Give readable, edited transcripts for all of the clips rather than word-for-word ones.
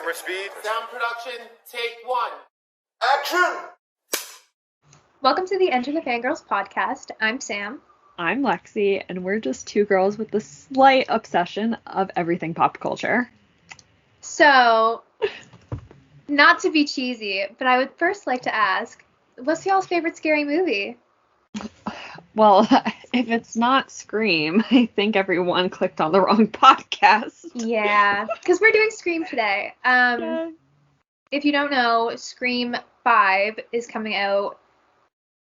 Camera speed. Sound production, take one. Action! Welcome to the Enter the Fangirls podcast. I'm Sam. I'm Lexie, and we're just two girls with the slight obsession of everything pop culture. So, not to be cheesy, but I would first like to ask, what's y'all's favorite scary movie? Well, if it's not Scream, I think everyone clicked on the wrong podcast. Yeah, because we're doing Scream today. If you don't know, Scream 5 is coming out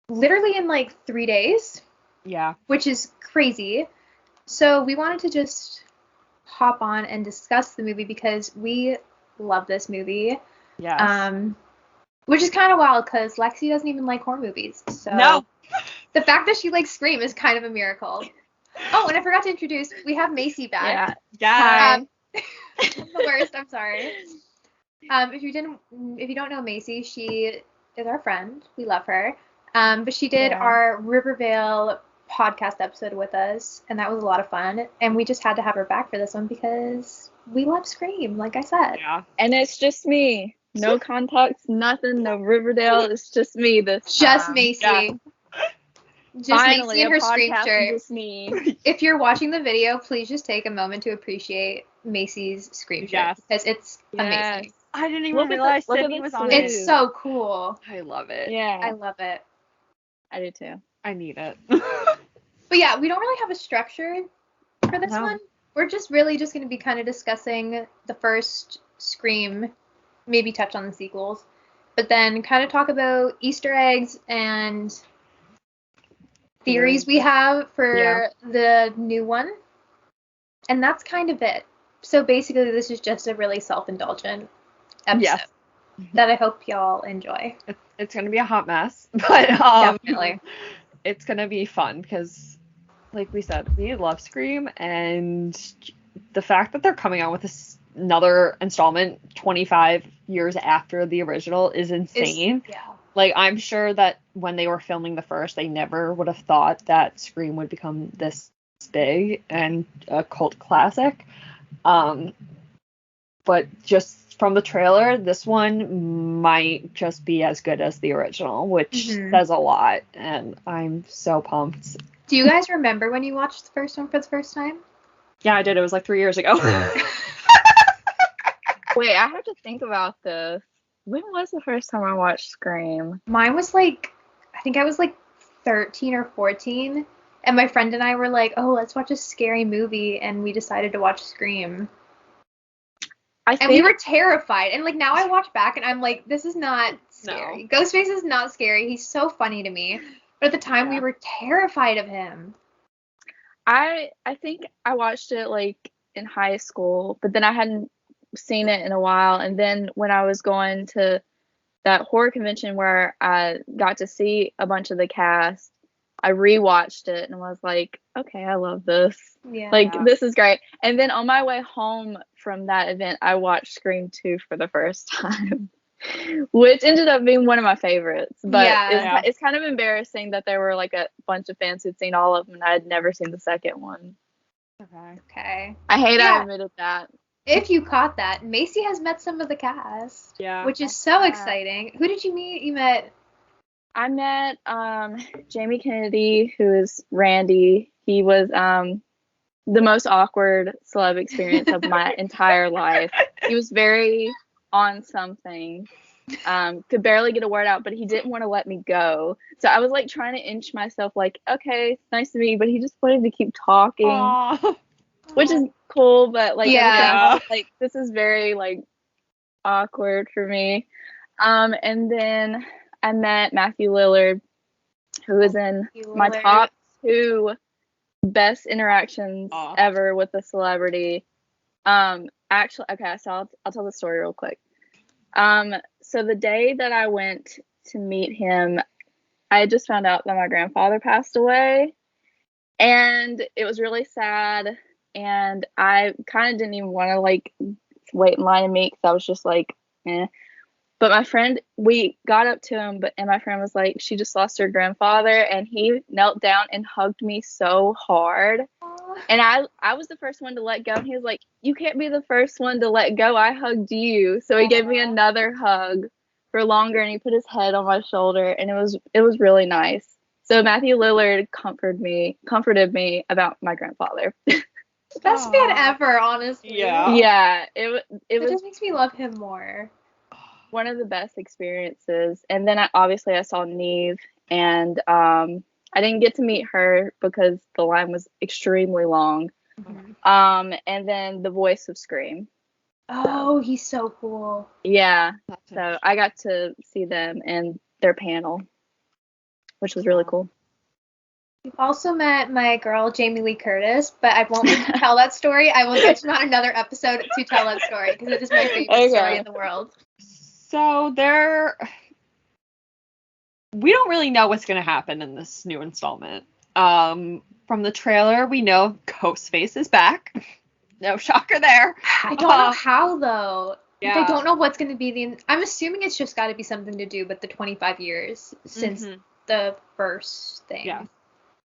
literally in like 3 days. Yeah. Which is crazy. So we wanted to just hop on and discuss the movie because we love this movie. Yes. Which is kind of wild because Lexie doesn't even like horror movies. So No. The fact that she likes Scream is kind of a miracle. Oh, and I forgot to introduce, we have Macy back. Yeah. I'm the worst, I'm sorry. If you don't know Macy, she is our friend. We love her. But she did our Riverdale podcast episode with us, and that was a lot of fun. And we just had to have her back for this one because we love Scream, like I said. Yeah. And it's just me. No context, nothing, no Riverdale. It's just me this time. Just Macy. Yeah. Just Finally, Macy in a her Scream podcast shirt. and just me. If you're watching the video, please just take a moment to appreciate Macy's Scream shirt Yes. because it's amazing. I didn't even Look at realize look at Sydney the was on sleeve. it. It's so cool. I love it. Yeah, I love it. I do too. I need it. But yeah, we don't really have a structure for this No. one. We're just really just going to be kind of discussing the first Scream, maybe touch on the sequels, but then kind of talk about Easter eggs and theories we have for the new one. And that's kind of it. So basically, this is just a really self-indulgent episode Yes. that I hope y'all enjoy. It's going to be a hot mess, but Definitely. it's going to be fun because, like we said, we love Scream, and the fact that they're coming out with another installment 25 years after the original is insane. Yeah. Like, I'm sure that when they were filming the first, they never would have thought that Scream would become this big and a cult classic. But just from the trailer, this one might just be as good as the original, which says a lot, and I'm so pumped. Do you guys remember when you watched the first one for the first time? Yeah, I did. It was like 3 years ago. Wait, I have to think about this. When was the first time I watched Scream? Mine was like, I think I was like 13 or 14, and my friend and I were like, oh, let's watch a scary movie, and we decided to watch Scream. And we were terrified, and like now I watch back and I'm like, this is not scary. No. Ghostface is not scary. He's so funny to me. But at the time we were terrified of him. I think I watched it like in high school, but then I hadn't seen it in a while. And then when I was going to that horror convention where I got to see a bunch of the cast, I rewatched it and was like, okay, I love this. Yeah. Like, this is great. And then on my way home from that event, I watched Scream 2 for the first time, which ended up being one of my favorites. But it's kind of embarrassing that there were like a bunch of fans who'd seen all of them and I had never seen the second one. Okay. I hate I admitted that. If you caught that, Macy has met some of the cast. Yeah. Which is so exciting. Who did you meet? You met... I met Jamie Kennedy, who is Randy. He was the most awkward celeb experience of my entire life. He was very on something. Could barely get a word out, but he didn't want to let me go. So I was like trying to inch myself like, okay, it's nice to meet you, but he just wanted to keep talking. Aww. Which is cool, but like, like this is very like awkward for me. And then I met Matthew Lillard, who is in my top 2 best interactions ever with a celebrity. Actually, okay, so I'll tell the story real quick. So the day that I went to meet him, I had just found out that my grandfather passed away, and it was really sad. And I kind of didn't even want to like wait in line to meet because I was just like, eh. But my friend, we got up to him, and my friend was like, she just lost her grandfather, and he knelt down and hugged me so hard. And I was the first one to let go, and he was like, "You can't be the first one to let go. I hugged you." So he gave me another hug for longer, and he put his head on my shoulder, and it was really nice. So Matthew Lillard comforted me about my grandfather. Best fan ever, honestly. Yeah, it was just makes me love him more. one of the best experiences. And then I saw Neve, and I didn't get to meet her because the line was extremely long. Mm-hmm. And then the voice of Scream. Oh, he's so cool. Yeah. So I got to see them and their panel, which was really cool. We've also met my girl, Jamie Lee Curtis, but I won't make you tell that story. I will get you on another episode to tell that story because it is my favorite story in the world. So we don't really know what's going to happen in this new installment. From the trailer, we know Ghostface is back. No shocker there. I don't know how, though. Yeah. Like, I don't know what's going to be I'm assuming it's just got to be something to do with the 25 years since the first thing. Yeah.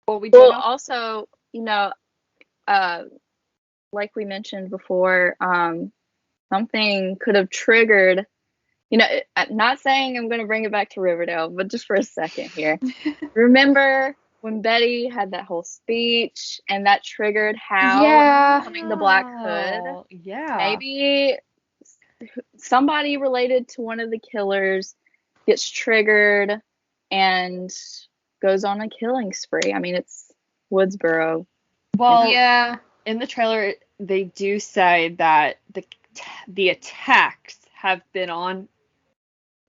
Well, also, like we mentioned before, something could have triggered. I'm not saying I'm going to bring it back to Riverdale, but just for a second here. Remember when Betty had that whole speech and that triggered Hal becoming the Black Hood? Yeah. Maybe somebody related to one of the killers gets triggered and goes on a killing spree. I mean, it's Woodsboro. Well, in the trailer, they do say that the attacks have been on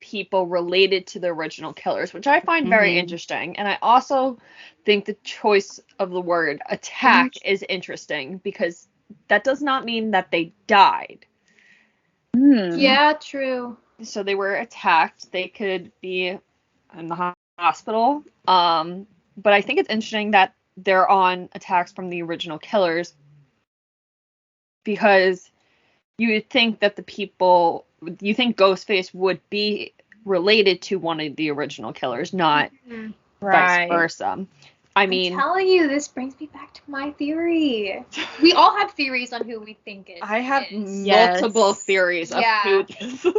people related to the original killers, which I find very interesting. And I also think the choice of the word attack is interesting because that does not mean that they died. Yeah, true. So they were attacked. They could be in the hospital. But I think it's interesting that they're on attacks from the original killers because you would think that you think Ghostface would be related to one of the original killers, not vice versa. I'm telling you, this brings me back to my theory. We all have theories on who we think it is. I have multiple theories of who this is.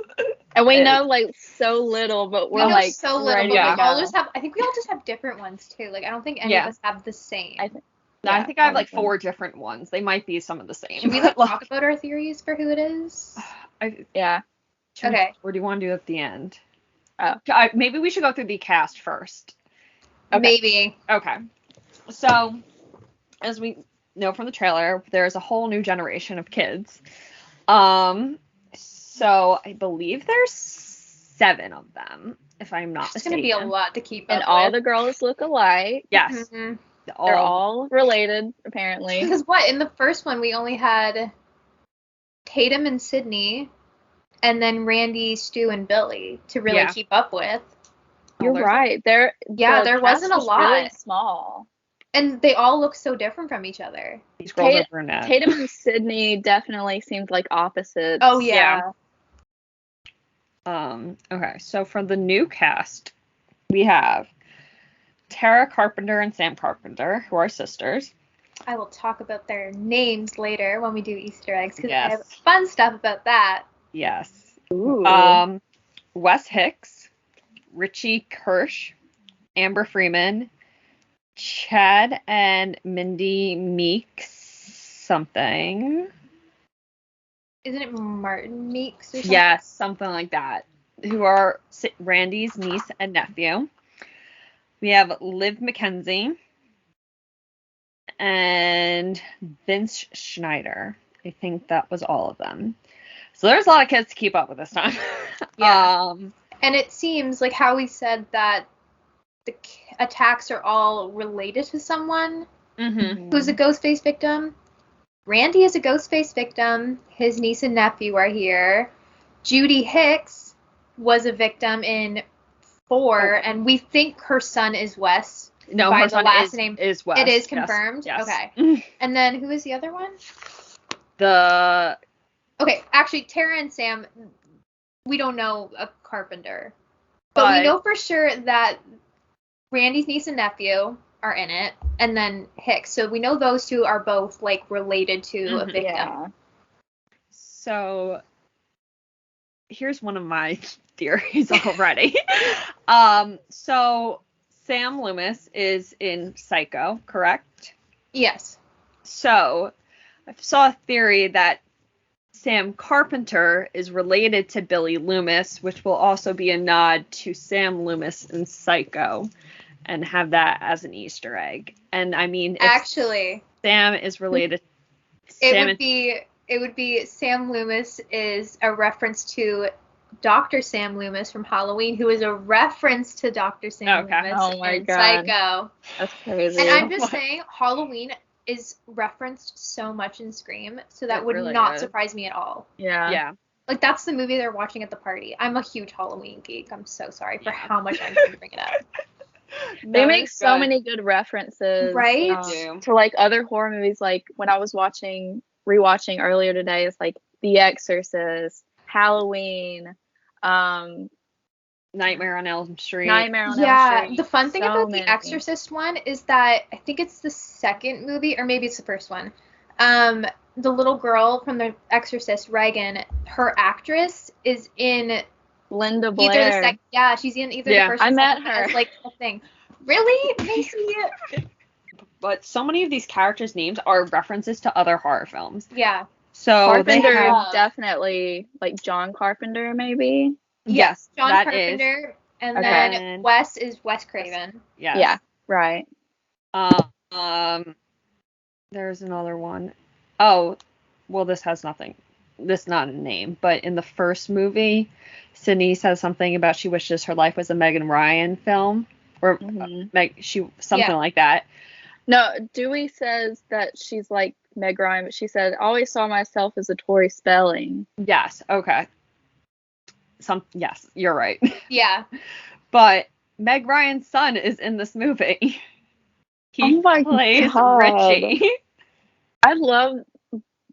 And we know like so little, but we're like so little, but we all just have. I think we all just have different ones too. Like I don't think any of us have the same. I think I have like 4 different ones. They might be some of the same. Should we talk about our theories for who it is? Okay. Or do you want to do it at the end? Oh. Maybe we should go through the cast first. Okay. Maybe. Okay. So, as we know from the trailer, there's a whole new generation of kids. So I believe there's 7 of them, if I'm not mistaken. It's going to be a lot to keep up and all the girls look alike. Yes. They're all related, apparently. Because in the first one, we only had Tatum and Sydney, and then Randy, Stu, and Billy to really keep up with. You're right. There wasn't a lot. Really small. And they all look so different from each other. These girls are brunette. Tatum and Sydney definitely seemed like opposites. Oh, yeah. Okay, so for the new cast, we have Tara Carpenter and Sam Carpenter, who are sisters. I will talk about their names later when we do Easter eggs, because I have fun stuff about that. Yes. Ooh. Wes Hicks, Richie Kirsch, Amber Freeman, Chad and Mindy Meeks something. Isn't it Martin Meeks or something? Yes, something like that. Who are Randy's niece and nephew. We have Liv McKenzie and Vince Schneider. I think that was all of them. So there's a lot of kids to keep up with this time. Yeah. And it seems like how we said that the attacks are all related to someone who's a Ghostface victim. Randy is a Ghostface victim. His niece and nephew are here. Judy Hicks was a victim in 4, and we think her son is Wes. No, by her the son last name. is Wes. It is confirmed? Yes. Okay. And then who is the other one? Okay, actually, Tara and Sam, we don't know a Carpenter. But we know for sure that Randy's niece and nephew, are in it, and then Hicks. So we know those two are both like related to a victim. Yeah. So here's one of my theories already. So Sam Loomis is in Psycho, correct? Yes. So I saw a theory that Sam Carpenter is related to Billy Loomis, which will also be a nod to Sam Loomis in Psycho, and have that as an Easter egg. And I mean, if Actually, Sam is related, it would be Sam Loomis is a reference to Dr. Sam Loomis from Halloween, who is a reference to Dr. Sam Loomis Oh my in God. Psycho. That's crazy. And I'm just saying, Halloween is referenced so much in Scream, so that It would really not is. surprise me at all. yeah. yeah. Like, that's the movie they're watching at the party. I'm a huge Halloween geek. I'm so sorry for Yeah. how much I'm going to bring it up. They No, make it's so good. many good references, Right? They do. to like other horror movies. Like when I was rewatching earlier today, it's like The Exorcist, Halloween, Nightmare on Elm Street. Nightmare on Elm Yeah, Street. the fun thing So about many. the Exorcist one is that I think it's the second movie, or maybe it's the first one. The little girl from the Exorcist, Regan, her actress is in Linda either Blair. she's in either Yeah, the first I and met second her. as like a thing. Really, Macy? But so many of these characters' names are references to other horror films. Yeah. So they Carpenter, have, definitely, like John Carpenter, maybe. yes, John that Carpenter, and Okay. then And- Wes is Wes Craven. yes. Yeah, right. There's another one. Oh, well, this has nothing. This is not a name, but in the first movie, Sydney says something about she wishes her life was a Megan Ryan film, or Mhm. something Yeah. like that. No, Dewey says that she's like Meg Ryan, but she said, always saw myself as a Tori Spelling. Yes. Okay. Yes, you're right. Yeah. But Meg Ryan's son is in this movie. He Oh my plays God. Richie. I love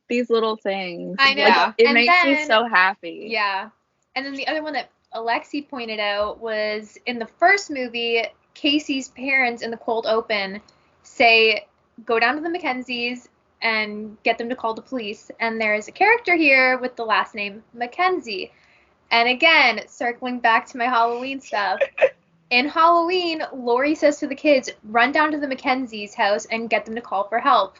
these little things. I know. Like, it And makes me then- so happy. Yeah. And then the other one that Alexie pointed out was in the first movie, Casey's parents in the cold open say, go down to the Mackenzies and get them to call the police. And there's a character here with the last name Mackenzie. And again, circling back to my Halloween stuff, in Halloween, Lori says to the kids, run down to the Mackenzies' house and get them to call for help.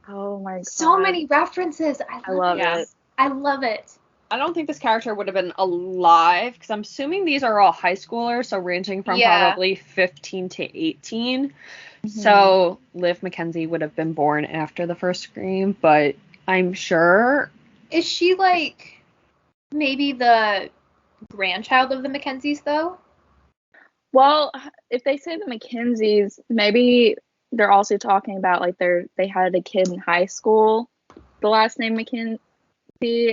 Oh my God. So many references. I love Yeah. it. I love it. I don't think this character would have been alive, because I'm assuming these are all high schoolers, so ranging from Yeah. probably 15 to 18. Mm-hmm. So Liv McKenzie would have been born after the first Scream, but I'm sure. Is she like maybe the grandchild of the Mackenzies though? Well, if they say the Mackenzies, maybe they're also talking about like they had a kid in high school, the last name Mackenzie,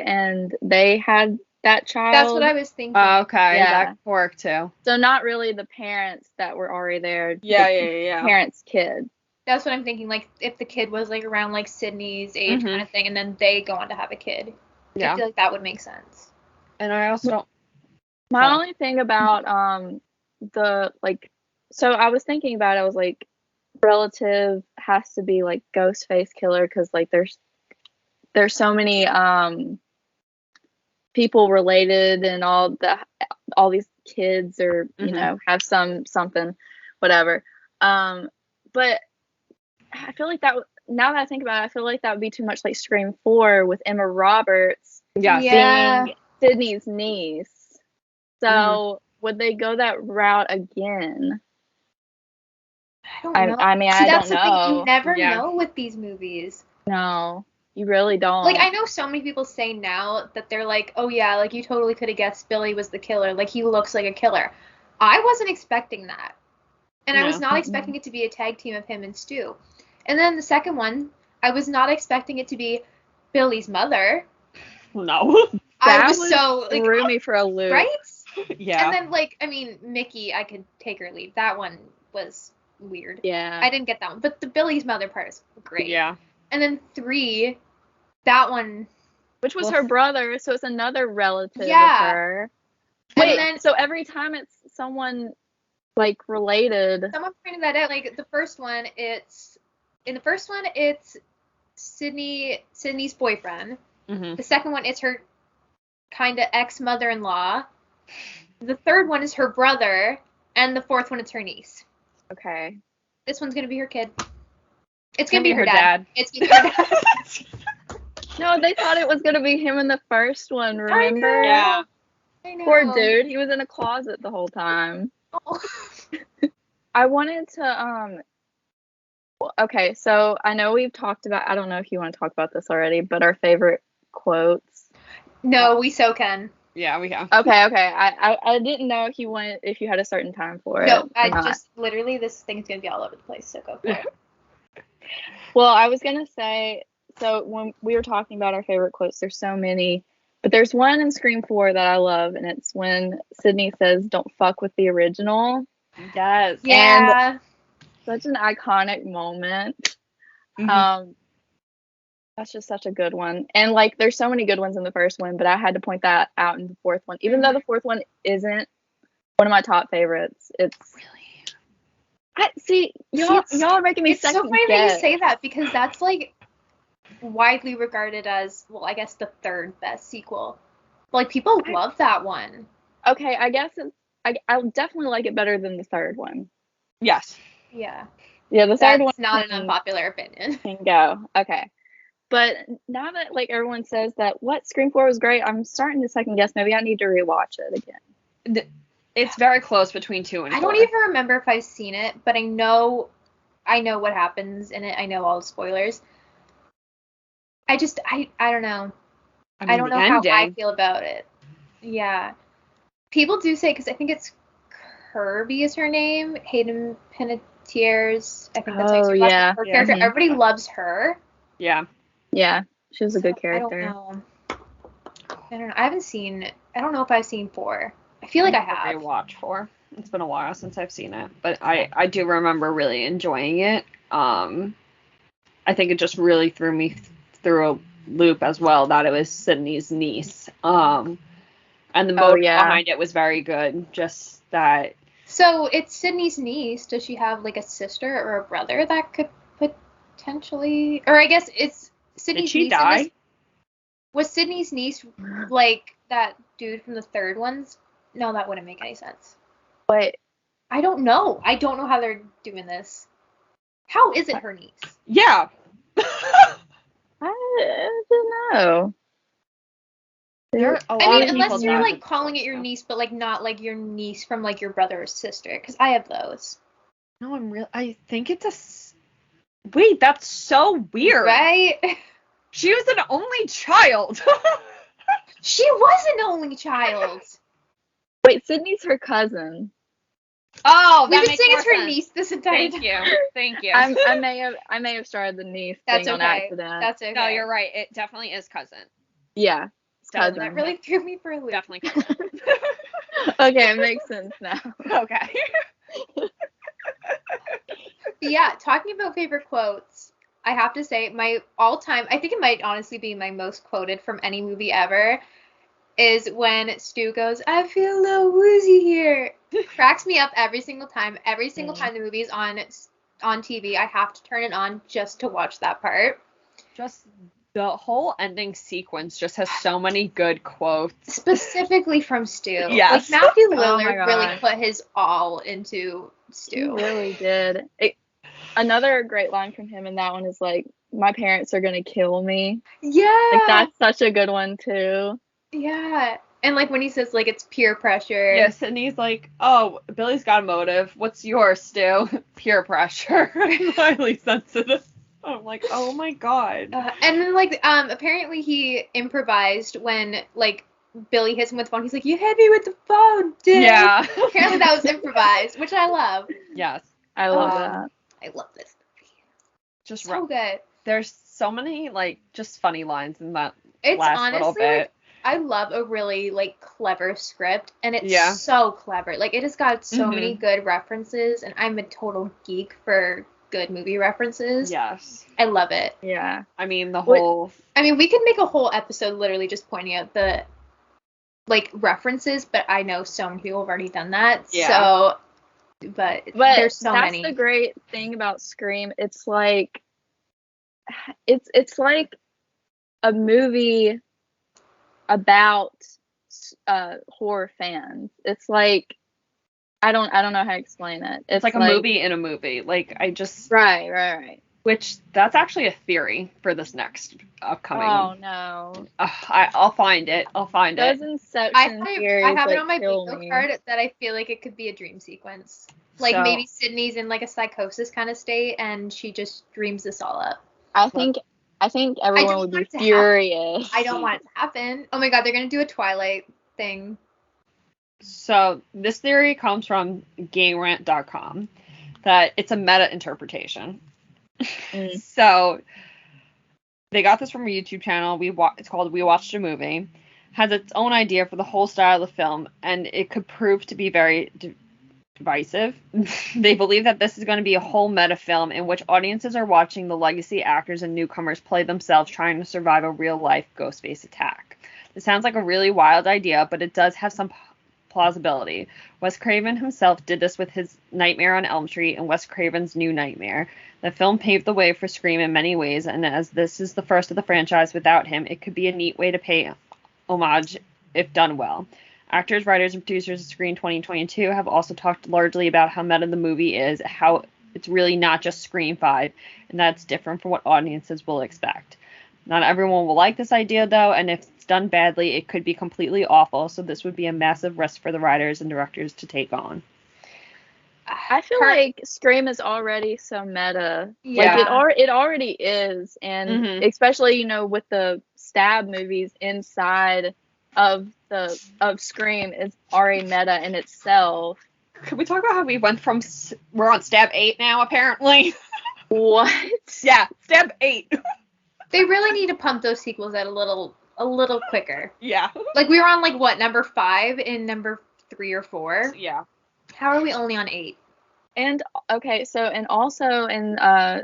and they had that child. That's what I was thinking. Okay, Yeah. that could work too. So not really the parents that were already there. Yeah, the yeah, yeah. Parents' kid. That's what I'm thinking. Like if the kid was like around like Sydney's age Mhm. kind of thing, and then they go on to have a kid. I Yeah. feel like that would make sense. And I also don't. My Yeah. only thing about the like, so I was thinking about it, I was like, relative has to be like Ghostface Killer, because like there's so many people related, and all these kids are you Mhm. know have something whatever, but I feel like now that I think about it, I feel like that would be too much like Scream 4 with Emma Roberts Yes. Yeah. being Sydney's niece. So would they go that route again? I don't know. I mean, See, I that's don't the thing. know. You never Yeah. know with these movies. No, you really don't. Like I know so many people say now that they're like, oh yeah, like you totally could have guessed Billy was the killer. Like he looks like a killer. I wasn't expecting that. And I was No. not expecting it to be a tag team of him and Stu. And then the second one, I was not expecting it to be Billy's mother. No. I That was so like, threw me for a loop. right? Yeah. And then like, I mean, Mickey, I could take or leave. That one was weird. Yeah. I didn't get that one, but the Billy's mother part is great. Yeah. And then 3, that one. Which was Well, her brother, so it's another relative Yeah. of her. And Wait, then- so every time it's someone like related. Someone pointed that out. Like the first one, it's Sydney's boyfriend. Mm-hmm. The second one, it's her kind of ex-mother-in-law. The third one is her brother, and the fourth one is her niece. Okay. This one's gonna be her kid. It's gonna be her dad. It's gonna be her dad. No, they thought it was gonna be him in the first one. Remember? Yeah. I know. Poor dude. He was in a closet the whole time. Oh. I wanted to okay, so I know we've talked about, I don't know if you want to talk about this already, but our favorite quotes. No, we so can. Yeah, we have. Okay. I didn't know if you had a certain time for it. No, I or not. just literally this thing's gonna be all over the place, so go for it. Well, I was gonna say, so when we were talking about our favorite quotes, there's so many, but there's one in Scream 4 that I love, and it's when Sydney says, "Don't fuck with the original." Yes. Yeah. And such an iconic moment. Mm-hmm. That's just such a good one. And like there's so many good ones in the first one, but I had to point that out in the fourth one. Even though the fourth one isn't one of my top favorites. It's really y'all are making me It's so second funny guess. that you say that because that's like widely regarded as, well, I guess the third best sequel. Like people love that one. Okay, I guess I definitely like it better than the third one. Yes. Yeah. Yeah, the third one. That's not an unpopular opinion. Can go. Okay. But now that like everyone says that Scream 4 was great, I'm starting to second guess. Maybe I need to rewatch it again. It's very close between 2 and 4. I don't even remember if I've seen it, but I know what happens in it. I know all the spoilers. I don't know. I don't know how I feel about it. Yeah. People do say, because I think it's Kirby is her name, Hayden Panettiere's, I think that's Oh, yeah. her character. Mhm. Everybody loves her. Yeah. Yeah, she was a good character. I don't know. I don't know if I've seen 4. I feel like I have. Watch 4. It's been a while since I've seen it, but I do remember really enjoying it. I think it just really threw me through a loop as well that it was Sydney's niece. And the motive behind it was very good. Just that. So it's Sydney's niece. Does she have like a sister or a brother that could potentially, or I guess it's Sydney's niece? Did she die? Was Sydney's niece like that dude from the third ones? No, that wouldn't make any sense. But I don't know. I don't know how they're doing this. How is it her niece? Yeah. I don't know. Unless you're like calling it your niece, but like not like your niece from like your brother or sister, because I have those. No, I think it's wait, that's so weird. Right? She was an only child. She was an only child. Wait, Sydney's her cousin. Oh, we've been saying it's her niece this entire time. Thank you. I may have started the niece thing on accident. That's okay. No, you're right. It definitely is cousin. Yeah, cousin. That really threw me for a loop. Definitely cousin. Okay, it makes sense now. Okay. Yeah, talking about favorite quotes, I have to say my all-time, I think it might honestly be my most quoted from any movie ever, is when Stu goes, "I feel a little woozy here." Cracks me up every single time. Every single time the movie's on TV, I have to turn it on just to watch that part. Just the whole ending sequence just has so many good quotes. Specifically from Stu. Yes. Like Matthew Lillard really put his all into Stu. He really did. Another great line from him in that one is like, "My parents are gonna kill me." Yeah. Like that's such a good one too. Yeah. And like when he says like it's peer pressure. Yes, and he's like, "Oh, Billy's got a motive. What's yours, Stu?" Peer pressure. I'm highly sensitive. I'm like, oh my god. And then like apparently he improvised when like Billy hits him with the phone. He's like, "You hit me with the phone, dude." Yeah. Apparently that was improvised, which I love. Yes. I love that. I love this movie. Just so good. There's so many like just funny lines in that it's last honestly, little bit. Like, I love a really like clever script, and it's so clever. Like it has got so many good references, and I'm a total geek for good movie references. Yes. I love it. Yeah. I mean we could make a whole episode literally just pointing out the like references, but I know so many people have already done that. Yeah. So but there's so that's many. the great thing about Scream. It's like it's like a movie about horror fans. It's like I don't know how to explain it. It's like a movie in a movie. Like Right. Which that's actually a theory for this next upcoming. Oh no. I'll find it. Those Inception theories I have it like on my kill bingo me. card that I feel like it could be a dream sequence. Like So- maybe Sydney's in like a psychosis kind of state and she just dreams this all up. I think everyone don't would be want it to happen. furious. I don't want it to happen. Oh my god, they're gonna do a Twilight thing. So this theory comes from GameRant.com that it's a meta interpretation. So they got this from a YouTube channel. It's called We Watched a Movie. Has its own idea for the whole style of the film, and it could prove to be very divisive. They believe that this is going to be a whole meta film in which audiences are watching the legacy actors and newcomers play themselves trying to survive a real-life Ghostface attack. It sounds like a really wild idea, but it does have some plausibility. Wes Craven himself did this with his Nightmare on Elm Street and Wes Craven's New Nightmare. The film paved the way for Scream in many ways, and as this is the first of the franchise without him, it could be a neat way to pay homage if done well. Actors, writers, and producers of Scream 2022 have also talked largely about how meta the movie is, how it's really not just Scream 5, and that it's different from what audiences will expect. Not everyone will like this idea, though, and if it's done badly, it could be completely awful, so this would be a massive risk for the writers and directors to take on. I feel like Scream is already so meta. Yeah. Like it already is, and especially with the stab movies inside of Scream is already meta in itself. Could we talk about how we're on stab 8 now, apparently? What? Yeah, stab 8. They really need to pump those sequels out a little quicker. Yeah. Like we were on like what, number 5 and number 3 or 4? Yeah. How are we only on 8? And okay, so and also in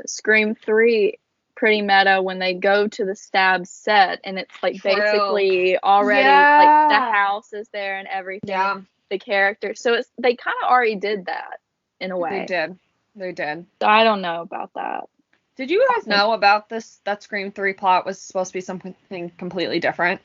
Scream 3, pretty meta when they go to the stab set and it's like basically already like the house is there and everything. Yeah. The characters. So they kind of already did that in a way. They did. So I don't know about that. Did you guys know about this? That Scream 3 plot was supposed to be something completely different.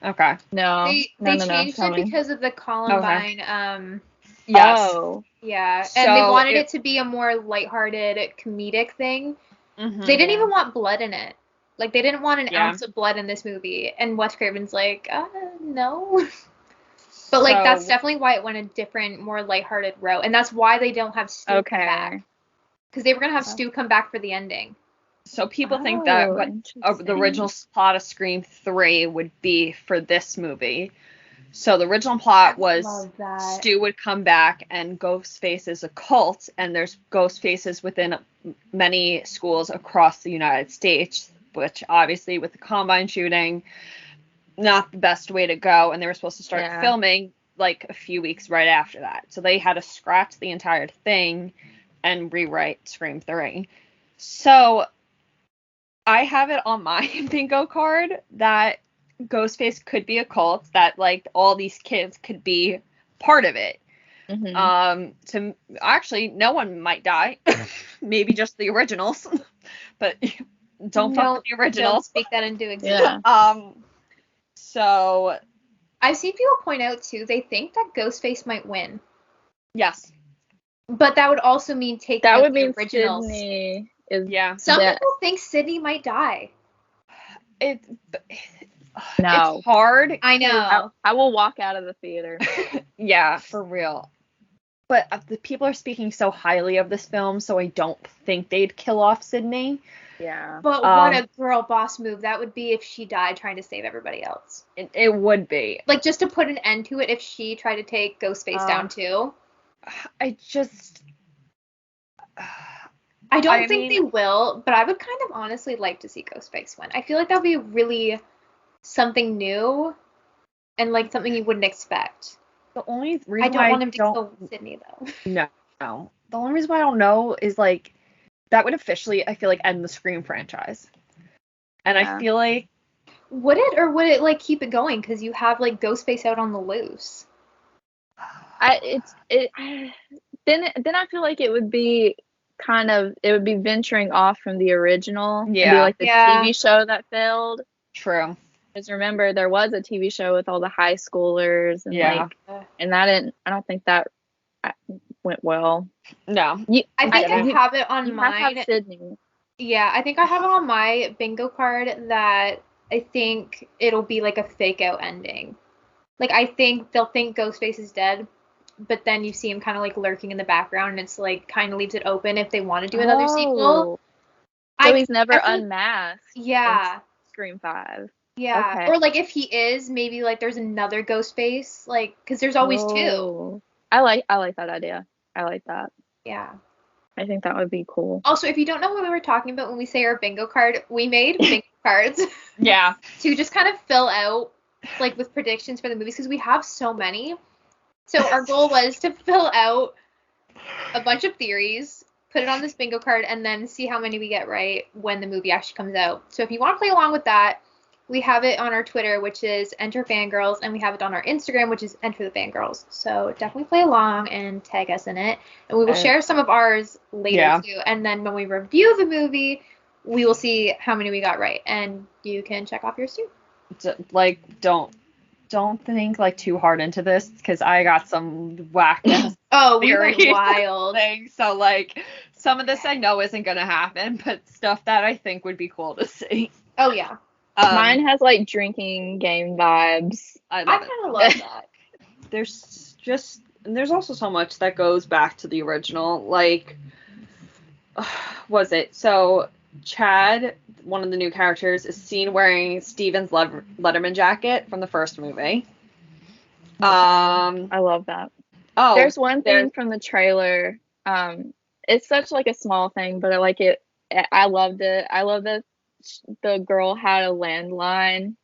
Okay. No. They changed it because of the Columbine. Yes. Oh. Yeah, and they wanted it to be a more lighthearted comedic thing. They didn't even want blood in it. Like they didn't want an ounce of blood in this movie. And Wes Craven's like, no. But like that's definitely why it went a different, more lighthearted route, and that's why they don't have Stu come back. Because they were gonna have Stu come back for the ending. So people think that what the original plot of Scream 3 would be for this movie. So the original plot was Stu would come back and Ghostface is a cult, and there's ghost faces within many schools across the United States, which obviously with the Columbine shooting, not the best way to go, and they were supposed to start filming like a few weeks right after that. So they had to scratch the entire thing and rewrite Scream 3. So I have it on my bingo card that Ghostface could be a cult, that like all these kids could be part of it. So actually no one might die. Maybe just the originals. But don't fuck with the originals. Don't speak that into existence. So I've seen people point out too, they think that Ghostface might win. Yes. But that would also mean taking out the originals. Sydney is Some people think Sydney might die. It's No. It's hard. I know. I will walk out of the theater. Yeah, for real. But the people are speaking so highly of this film, so I don't think they'd kill off Sydney. Yeah. But what a girl boss move that would be if she died trying to save everybody else. It would be. Like, just to put an end to it if she tried to take Ghostface down too. I don't think they will, but I would kind of honestly like to see Ghostface win. I feel like that would be really something new and like something you wouldn't expect. The only reason I don't want him to kill Sydney though. No. The only reason why I don't know is like that would officially, I feel like, end the Scream franchise. And I feel like would it like keep it going because you have like Ghostface out on the loose? then I feel like it would be venturing off from the original. And be like the TV show that failed. True. Because remember, there was a TV show with all the high schoolers and and I don't think that went well. No. I think I have it on mine. You have to have Sydney. Yeah, I think I have it on my bingo card that I think it'll be like a fake out ending. Like, I think they'll think Ghostface is dead, but then you see him kind of like lurking in the background, and it's like kind of leaves it open if they want to do another sequel. So he's never unmasked. Yeah. Scream 5. Yeah. Okay. Or like if he is, maybe like there's another Ghostface, like, because there's always two. I like that idea. I like that. Yeah. I think that would be cool. Also, if you don't know what we were talking about when we say our bingo card, we made bingo cards. Yeah. To just kind of fill out, like, with predictions for the movies, because we have so many. So our goal was to fill out a bunch of theories, put it on this bingo card, and then see how many we get right when the movie actually comes out. So if you want to play along with that, we have it on our Twitter, which is Enter Fangirls, and we have it on our Instagram, which is Enter the Fangirls. So definitely play along and tag us in it. And we will share some of ours later, too. And then when we review the movie, we will see how many we got right. And you can check off yours, too. Like, don't think, like, too hard into this, because I got some whack-ass we went wild. Things. So, like, some of this I know isn't going to happen, but stuff that I think would be cool to see. Oh, yeah. Mine has like drinking game vibes. I kind of love that. There's also so much that goes back to the original. Like, was it? So Chad, one of the new characters, is seen wearing Steven's Letterman jacket from the first movie. I love that. Oh, there's one thing from the trailer. It's such like a small thing, but I like it. I loved it. I love that the girl had a landline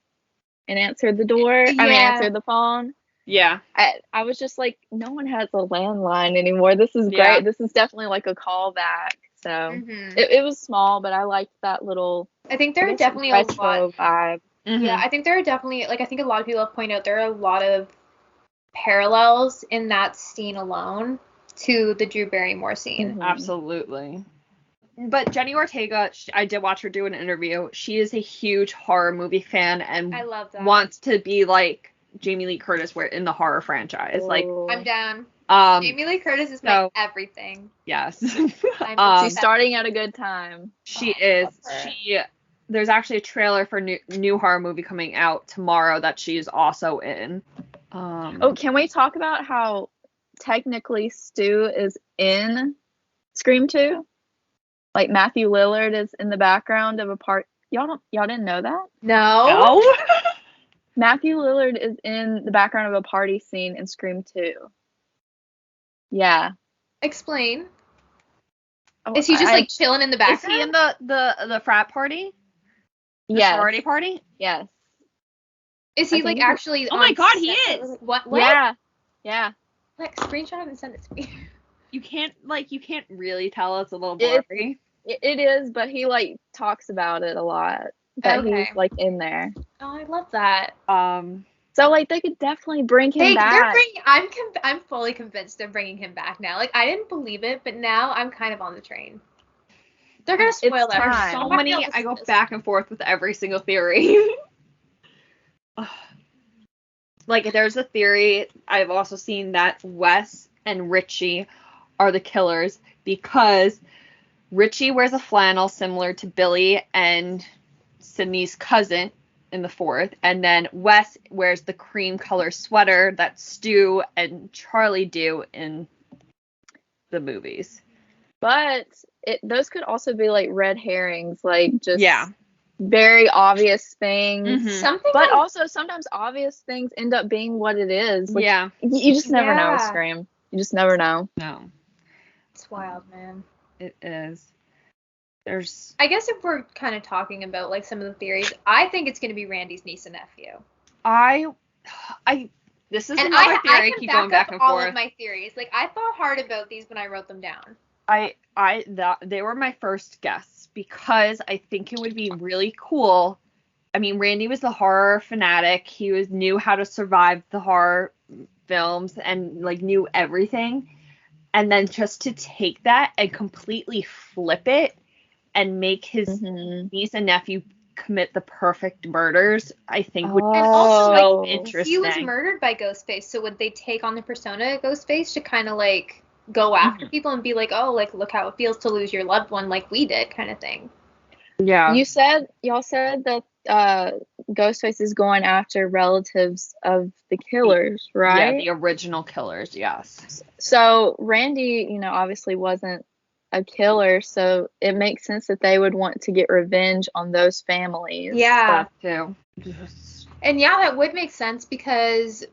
and answered the door. Answered the phone. Yeah. I was just like, no one has a landline anymore. This is great. This is definitely like a callback. So it was small, but I liked that little. I think there are definitely a lot vibe. Yeah, I think there are definitely, like, I think a lot of people have pointed out there are a lot of parallels in that scene alone to the Drew Barrymore scene. Absolutely. But Jenny Ortega, I did watch her do an interview. She is a huge horror movie fan and I love that. Wants to be like Jamie Lee Curtis in the horror franchise. Ooh. Like, I'm down. Jamie Lee Curtis is my everything. Yes. She's starting at a good time. She is. There's actually a trailer for new horror movie coming out tomorrow that she is also in. Can we talk about how technically Stu is in Scream 2? Like, Matthew Lillard is in the background of a part. Y'all didn't know that? No. Matthew Lillard is in the background of a party scene in Scream 2. Yeah. Explain. Is he just like chilling in the background? Is he in the frat party? Yes. Sorority party? Yes. Is he like actually? Oh my god, he is. What? Yeah. Like, screenshot it and send it to me. You can't really tell. It's a little blurry. It is, but he like talks about it a lot. That he's like in there. Oh, I love that. So like they could definitely bring him back. I'm fully convinced they're bringing him back now. Like, I didn't believe it, but now I'm kind of on the train. They're gonna spoil that. There's so many. I go back and forth with every single theory. Like, there's a theory I've also seen that Wes and Richie are the killers because Richie wears a flannel similar to Billy and Sydney's cousin in the fourth, and then Wes wears the cream color sweater that Stu and Charlie do in the movies. But those could also be like red herrings, like just very obvious things. But also sometimes obvious things end up being what it is. You just never know with Scream. You just never know. No. It's wild, man. It is. I guess if we're kind of talking about like some of the theories, I think it's going to be Randy's niece and nephew. This is another theory. I keep going back and forth. All of my theories. Like, I thought hard about these when I wrote them down. They were my first guess because I think it would be really cool. I mean, Randy was the horror fanatic. He knew how to survive the horror films and like knew everything. And then just to take that and completely flip it and make his niece and nephew commit the perfect murders, I think would be And also, so like, interesting. he was murdered by Ghostface, so would they take on the persona of Ghostface to kind of, like, go after people and be like, oh, like, look how it feels to lose your loved one like we did, kind of thing? Yeah. Y'all said that Ghostface is going after relatives of the killers, right? Yeah, the original killers, yes. So Randy, obviously wasn't a killer, so it makes sense that they would want to get revenge on those families. Yeah. Too. And yeah, that would make sense because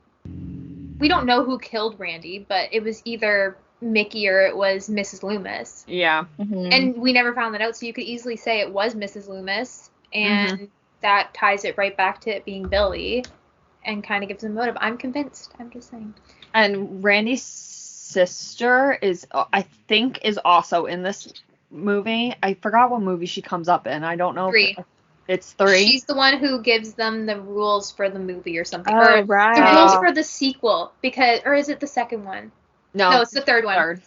we don't know who killed Randy, but it was either Mickey or it was Mrs. Loomis. Yeah. And we never found that out, so you could easily say it was Mrs. Loomis, and that ties it right back to it being Billy and kind of gives him motive. I'm convinced. I'm just saying. And Randy's sister is also in this movie. I forgot what movie she comes up in. I don't know. 3. It's 3. She's the one who gives them the rules for the movie or something. Oh, or right. The rules for the sequel, or is it the second one? No, it's the third one. Third.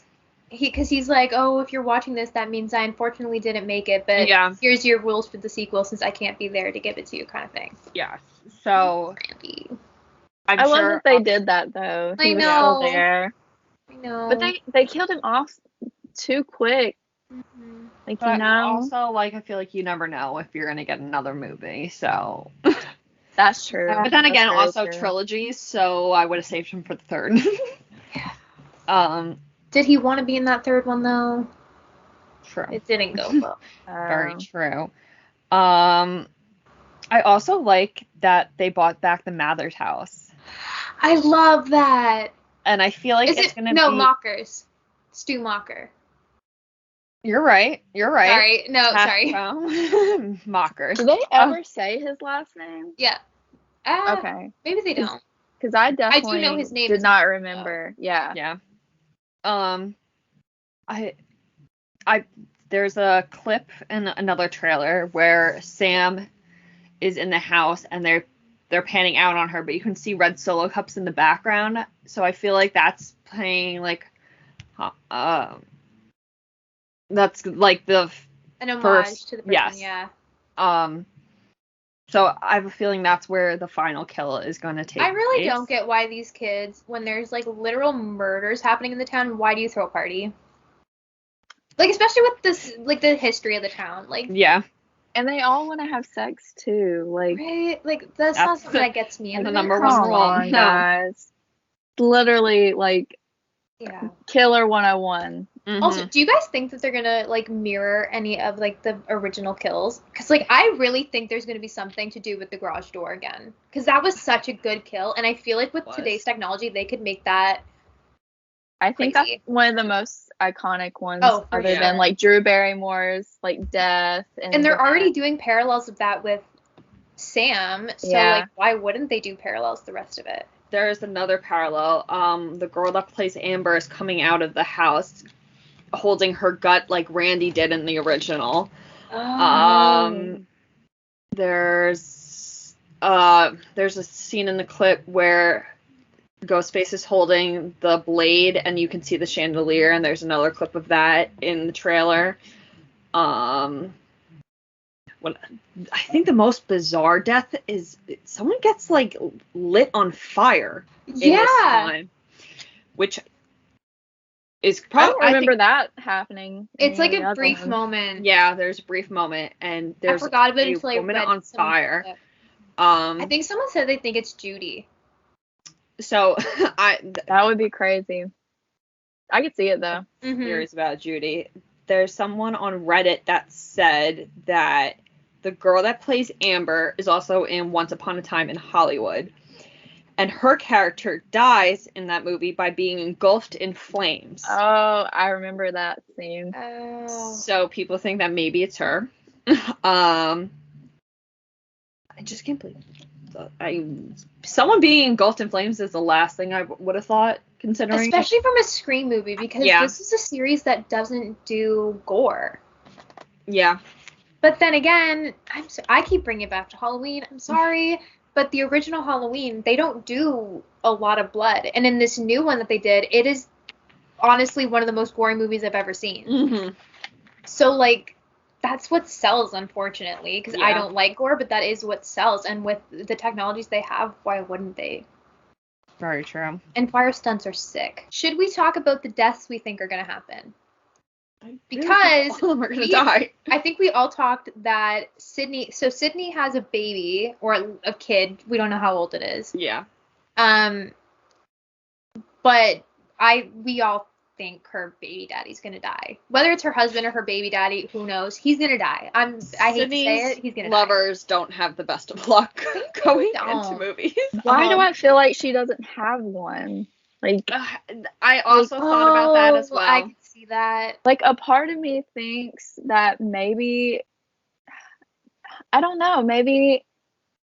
Because he's like, oh, if you're watching this, that means I unfortunately didn't make it, but here's your rules for the sequel since I can't be there to give it to you, kind of thing. Yeah. So Randy. I love that they did that though. He was still there. I know. But they killed him off too quick. Like, but also, like, I feel like you never know if you're gonna get another movie. So that's true. But then again, That's also true. Trilogies. So I would have saved him for the third. Did he want to be in that third one though? True. It didn't go well. Very true. I also like that they bought back the Mathers house. I love that. And I feel like it's gonna be Mockers. Stu Mocker. You're right. Sorry. Sorry. Mockers. Do they ever say his last name? Yeah. Okay. Maybe they don't. Because I definitely do know his name did not remember. Yeah. Yeah. There's a clip in another trailer where Sam is in the house and they're panning out on her, but you can see red Solo cups in the background. So I feel like that's playing like that's like the an homage first, to the person, yes. Yeah. So I have a feeling that's where the final kill is going to take I really place. don't get why these kids, when there's like literal murders happening in the town, why do you throw a party? Like, especially with this, like, the history of the town. Like, yeah. And they all want to have sex too. Like, right? Like, that's not something that gets me. The number one rule, guys. Literally, like, yeah. Killer 101. Mm-hmm. Also, do you guys think that they're gonna like mirror any of like the original kills? Because like I really think there's gonna be something to do with the garage door again. Because that was such a good kill, and I feel like with today's technology, they could make that. I think crazy. that's one of the most iconic ones, other sure. than like Drew Barrymore's like death. And they're already doing parallels of that with Sam. So like, why wouldn't they do parallels the rest of it? There's another parallel. The girl that plays Amber is coming out of the house holding her gut like Randy did in the original. There's a scene in the clip where Ghostface is holding the blade and you can see the chandelier, and there's another clip of that in the trailer. What I think the most bizarre death is someone gets like lit on fire in this time, which is probably I remember that happening. It's like a brief moment. Yeah, there's a brief moment, and there's I forgot about it until I woman read on fire. I think someone said they think it's Judy. So that would be crazy. I could see it though. Theories about Judy. There's someone on Reddit that said that the girl that plays Amber is also in Once Upon a Time in Hollywood. And her character dies in that movie by being engulfed in flames. Oh, I remember that scene. Oh. So people think that maybe it's her. I just can't believe someone being engulfed in flames is the last thing I would have thought, considering. Especially from a Scream movie, because this is a series that doesn't do gore. Yeah. But then again, I keep bringing it back to Halloween. I'm sorry. But the original Halloween, they don't do a lot of blood. And in this new one that they did, it is honestly one of the most gory movies I've ever seen. Mm-hmm. So, like, that's what sells, unfortunately, because I Yeah. don't like gore, but that is what sells. And with the technologies they have, why wouldn't they? Very true. And fire stunts are sick. Should we talk about the deaths we think are going to happen? Because all of them are gonna die. I think we all talked that Sydney has a baby, or a kid. We don't know how old it is. Yeah. But we all think her baby daddy's gonna die. Whether it's her husband or her baby daddy, who knows? He's gonna die. I hate to say it. He's gonna die. Lovers don't have the best of luck going into movies. Why do I feel like she doesn't have one? Like, I also thought about that as well. I could see that. Like, a part of me thinks that maybe, I don't know, maybe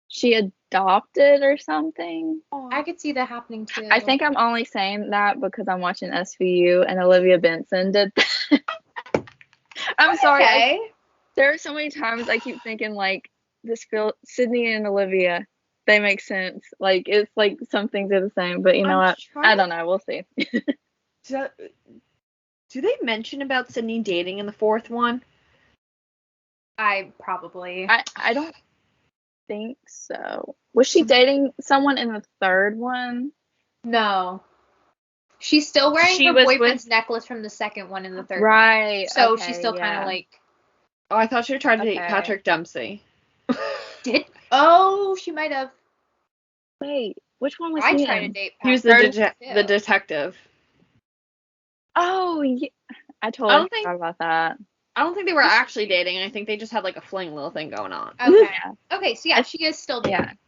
she adopted or something. I could see that happening too. I think I'm only saying that because I'm watching SVU and Olivia Benson did that. I'm sorry. Okay. There are so many times I keep thinking, like, Sydney and Olivia, they make sense. Like, it's like some things are the same, but you know what? I don't know. We'll see. Do they mention about Sydney dating in the fourth one? I don't think so. Was she dating someone in the third one? No. She's still wearing her boyfriend's necklace from the second one in the third one. Right. So okay, she's still kind of like... Oh, I thought she tried to date Patrick Dempsey. Oh, she might have. Wait, which one was I he tried in? to date He was the detective. Oh, yeah. I totally forgot about that. I don't think they were actually dating. I think they just had like a fling little thing going on. Okay. Okay, so yeah, she is still dating.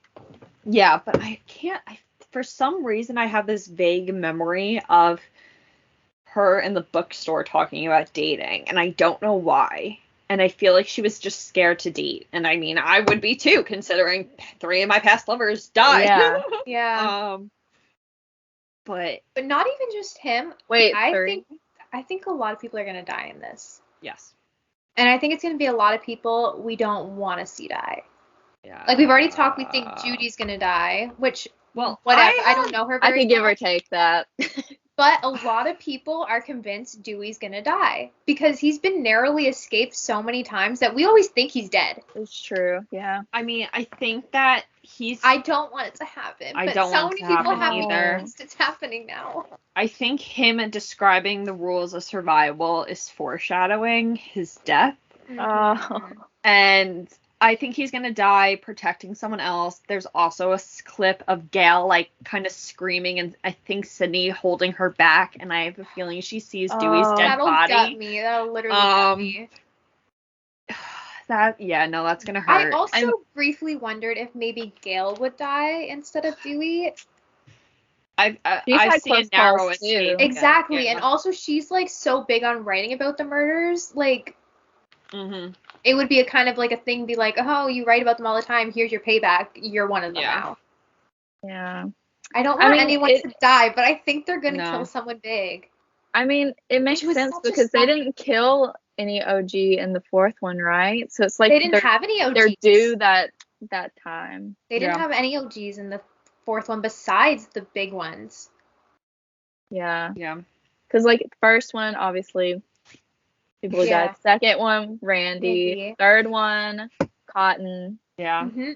Yeah, but I can't. For some reason, I have this vague memory of her in the bookstore talking about dating, and I don't know why. And I feel like she was just scared to date. And I mean, I would be too, considering 3 of my past lovers died. Yeah. Yeah. But not even just him. Wait, I think a lot of people are gonna die in this. Yes. And I think it's gonna be a lot of people we don't want to see die. Yeah. Like we've already talked, we think Judy's gonna die, which whatever. I don't know her very I could give or take that. But a lot of people are convinced Dewey's gonna die because he's been narrowly escaped so many times that we always think he's dead. It's true, yeah. I mean, I think that I don't want it to happen. I but don't so want many it to people happen have either. convinced it's happening now. I think him describing the rules of survival is foreshadowing his death. And I think he's gonna die protecting someone else. There's also a clip of Gail like kind of screaming, and I think Sydney holding her back, and I have a feeling she sees Dewey's dead body. That'll literally gut me. That's gonna hurt. I also briefly wondered if maybe Gail would die instead of Dewey. I've seen a narrow escape. Exactly, and also she's like so big on writing about the murders, like. Mm-hmm. It would be a kind of like a thing, be like, oh, you write about them all the time. Here's your payback. You're one of them now. Yeah. I don't want anyone to die, but I think they're going to kill someone big. I mean, it makes sense because they didn't kill any OG in the fourth one, right? So it's like they didn't have any OGs. They're due that time. They didn't have any OGs in the fourth one besides the big ones. Yeah. Yeah. Because like first one, obviously. People who died. Second one, Randy. Third one, Cotton. Yeah. Mm-hmm.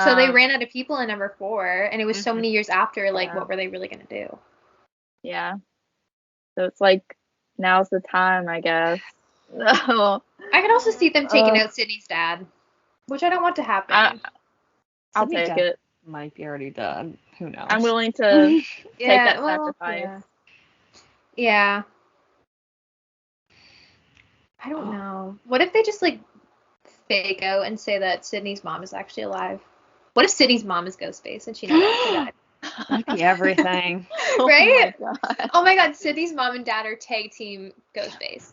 So they ran out of people in number 4, and it was so many years after. Like, what were they really gonna do? Yeah. So it's like now's the time, I guess. I could also see them taking out Sydney's dad, which I don't want to happen. I'll take it. Might be already done. Who knows? I'm willing to take that sacrifice. Yeah. I don't know. What if they just like fake out and say that Sydney's mom is actually alive? What if Sydney's mom is Ghostface and she never actually died? That'd be everything. Right? Oh my god, Sydney's mom and dad are tag team Ghostface.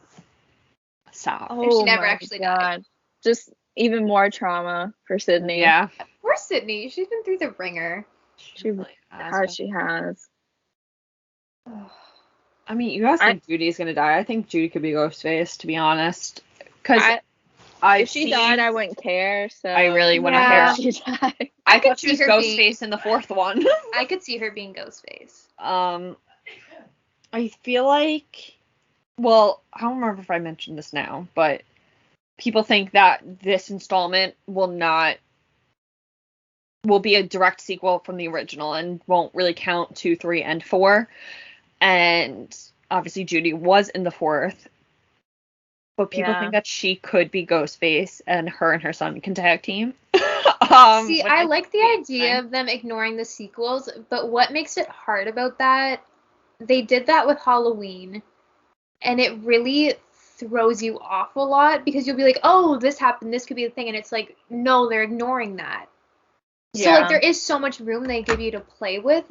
Stop. And she never actually died. Just even more trauma for Sydney. Yeah. Poor Sydney. She's been through the ringer. She has. I mean, you guys think Judy's gonna die. I think Judy could be Ghostface, to be honest. Because if she died, I wouldn't care. So I really wouldn't care. If she died. I thought she was Ghostface in the fourth one. I could see her being Ghostface. I feel like, well, I don't remember if I mentioned this now, but people think that this installment will be a direct sequel from the original and won't really count 2, 3, and 4. And obviously Judy was in the 4th, but people think that she could be Ghostface and her son can tag team. See, I like the idea of them ignoring the sequels, but what makes it hard about that, they did that with Halloween, and it really throws you off a lot, because you'll be like, oh, this happened, this could be the thing, and it's like, no, they're ignoring that. So, like, there is so much room they give you to play with,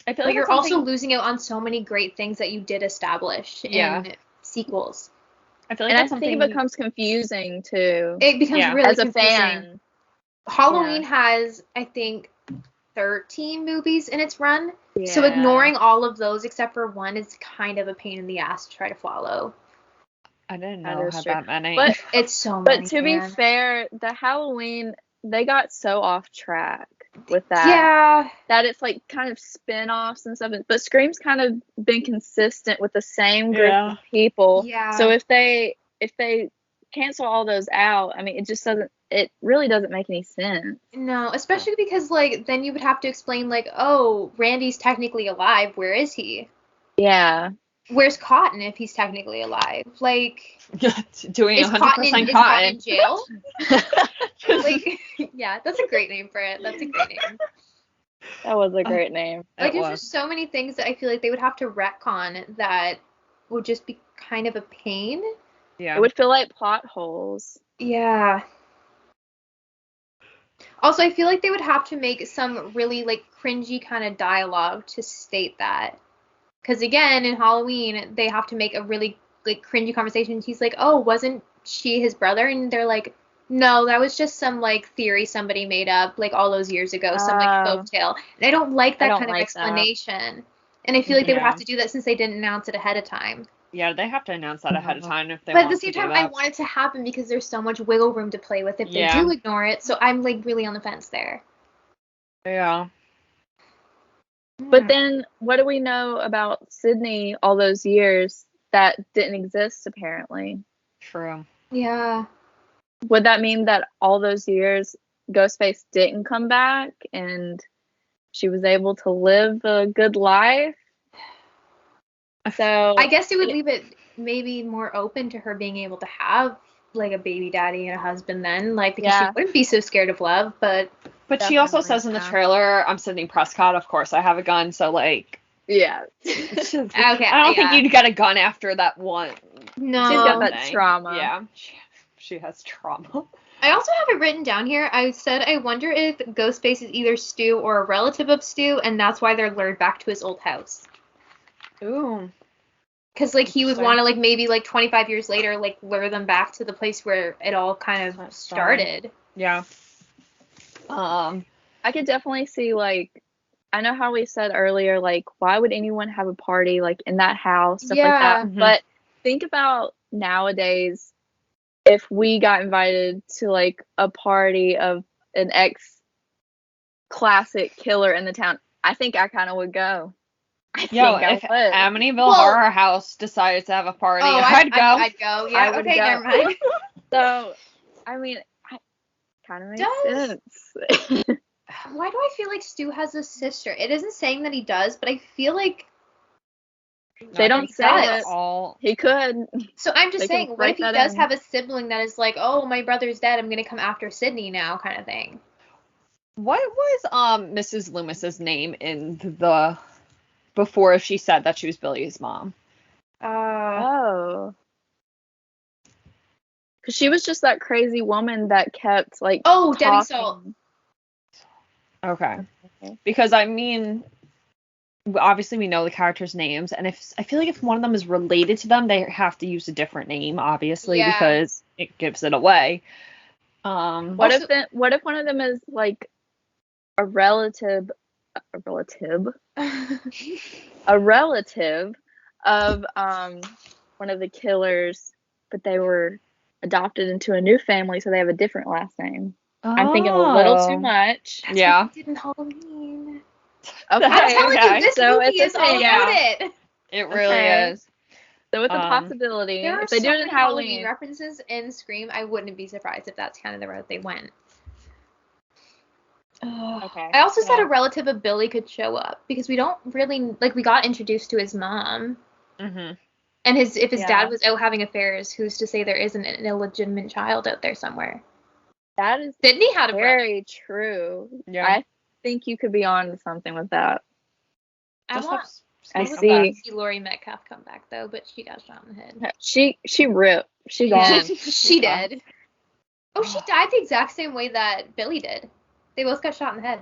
I feel but you're also losing out on so many great things that you did establish in sequels. I feel like I think it becomes confusing, too. It becomes really as a confusing. fan. Halloween has, I think, 13 movies in its run. Yeah. So ignoring all of those except for one is kind of a pain in the ass to try to follow. I didn't know how that many. But it's so many. But to be fair, the Halloween, they got so off track with that. Yeah. That it's like kind of spin-offs and stuff. But Scream's kind of been consistent with the same group of people. Yeah. So if they cancel all those out, I mean, it really doesn't make any sense. No, especially because, like, then you would have to explain, like, oh, Randy's technically alive. Where is he? Yeah. Where's Cotton if he's technically alive? Like, doing 100% Cotton. Is Cotton in jail? Like, yeah, that's a great name for it. That's a great name. That was a great name. Like, there's just so many things that I feel like they would have to retcon that would just be kind of a pain. Yeah. It would feel like plot holes. Yeah. Also, I feel like they would have to make some really, like, cringy kind of dialogue to state that. Because, again, in Halloween, they have to make a really, like, cringy conversation. He's like, oh, wasn't she his brother? And they're like, no, that was just some, like, theory somebody made up, like, all those years ago. Some, like, folktale. And I don't like that kind of explanation. That. And I feel like they would have to do that since they didn't announce it ahead of time. Yeah, they have to announce that ahead of time if they want to do that. But at the same time, I want it to happen because there's so much wiggle room to play with if they do ignore it. So I'm, like, really on the fence there. Yeah. But then, what do we know about Sydney all those years that didn't exist, apparently? True. Yeah. Would that mean that all those years Ghostface didn't come back and she was able to live a good life? So I guess it would leave it maybe more open to her being able to have, like, a baby daddy and a husband then, like, because she wouldn't be so scared of love, but she also says in the trailer, I'm Sydney Prescott, of course I have a gun, so, like, yeah. Okay. I don't think you'd get a gun after that one. No. She's got that trauma. Yeah. She has trauma. I also have it written down here. I said, I wonder if Ghostface is either Stu or a relative of Stu, and that's why they're lured back to his old house. Ooh. Because, like, he would want to, like, maybe, like, 25 years later, like, lure them back to the place where it all kind of started. Yeah. I could definitely see, like, I know how we said earlier, like, why would anyone have a party, like, in that house, stuff like that. Mm-hmm. But think about nowadays, if we got invited to, like, a party of an ex-classic killer in the town, I think I kind of would go. If Amityville Horror House decided to have a party, I'd go. I'd go. Yeah, okay, never mind. So, I mean, it kind of makes sense. Why do I feel like Stu has a sister? It isn't saying that he does, but I feel like they don't say it. He could. So I'm just saying, what if he does have a sibling that is like, oh, my brother's dead, I'm gonna come after Sydney now, kind of thing. What was Mrs. Loomis's name in the before she said that she was Billy's mom? Because she was just that crazy woman that kept, like, Debbie Salt. Okay. Because, I mean, obviously we know the characters' names, and I feel like if one of them is related to them, they have to use a different name, obviously, because it gives it away. What if one of them is, like, a relative of one of the killers, but they were adopted into a new family, so they have a different last name. I'm thinking a little too much. That's what we did in Halloween. Okay. I'm telling you, this movie is all about it. It really Okay. is. So with the possibility, There are if they so do it in many Halloween Halloween, references in Scream. I wouldn't be surprised if that's kind of the route they went. okay. I also said yeah. a relative of Billy could show up because we don't really we got introduced to his mom. Mm-hmm. And if his Yeah. dad was out having affairs, who's to say there isn't an illegitimate child out there somewhere? That is Sydney had a brother. very true. Yeah. I think you could be on to something with that. I Just want have I Snoop see. come back. see Laurie Metcalf come back though, but she got shot in the head. She ripped. She Yeah, gone. she did. Oh, she died the exact same way that Billy did. They both got shot in the head.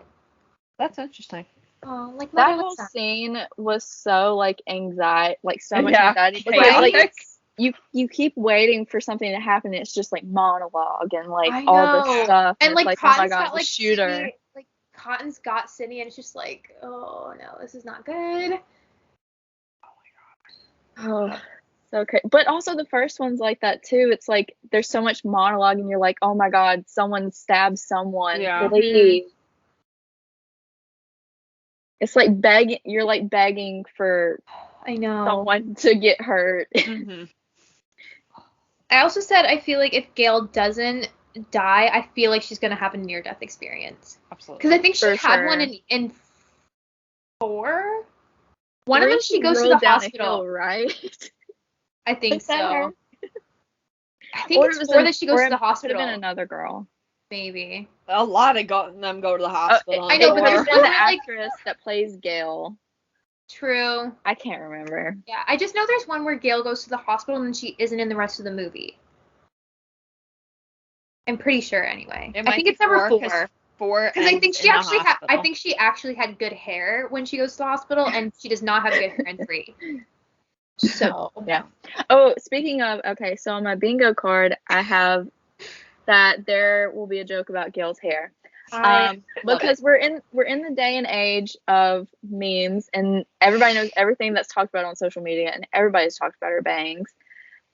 That's interesting. Oh, like That motherless whole son. scene was so like anxiety, like so much Yeah. anxiety. Because Right? like you keep waiting for something to happen. And it's just like monologue and like I all know. this stuff. And it's like like, oh my Cotton's god, got the like shooter. Sydney, like Cotton's got Sydney, and it's just like, oh no, this is not good. Oh, so crazy. But also the first one's like that too. It's like there's so much monologue, and you're like, oh my god, someone stabbed someone. Yeah. Please. It's like begging. You're like begging for I know. someone to get hurt. Mm-hmm. I also said I feel like if Gail doesn't die, I feel like she's gonna have a near-death experience. Absolutely. Because I think she For had sure. one in 4. One of Three, them she goes to rolled the down a hospital. hill, right? I think Is that her? so. I think Or it's it was 4 that she goes or to the it could hospital. have been another girl. Maybe. A lot of them go to the hospital. I know, but It there's could have one been the where, like- actress that plays Gail. True. I can't remember. Yeah, I just know there's one where Gail goes to the hospital and she isn't in the rest of the movie. I'm pretty sure anyway. It I might think be it's number 4. 4 Because I think ends she in the actually hospital. had good hair when she goes to the hospital, and she does not have good hair in 3. So Yeah. Oh, speaking of, okay, so on my bingo card, I have that there will be a joke about Gail's hair. I love Because we're in the day and age of memes, and everybody knows everything that's talked about on social media, and everybody's talked about her bangs.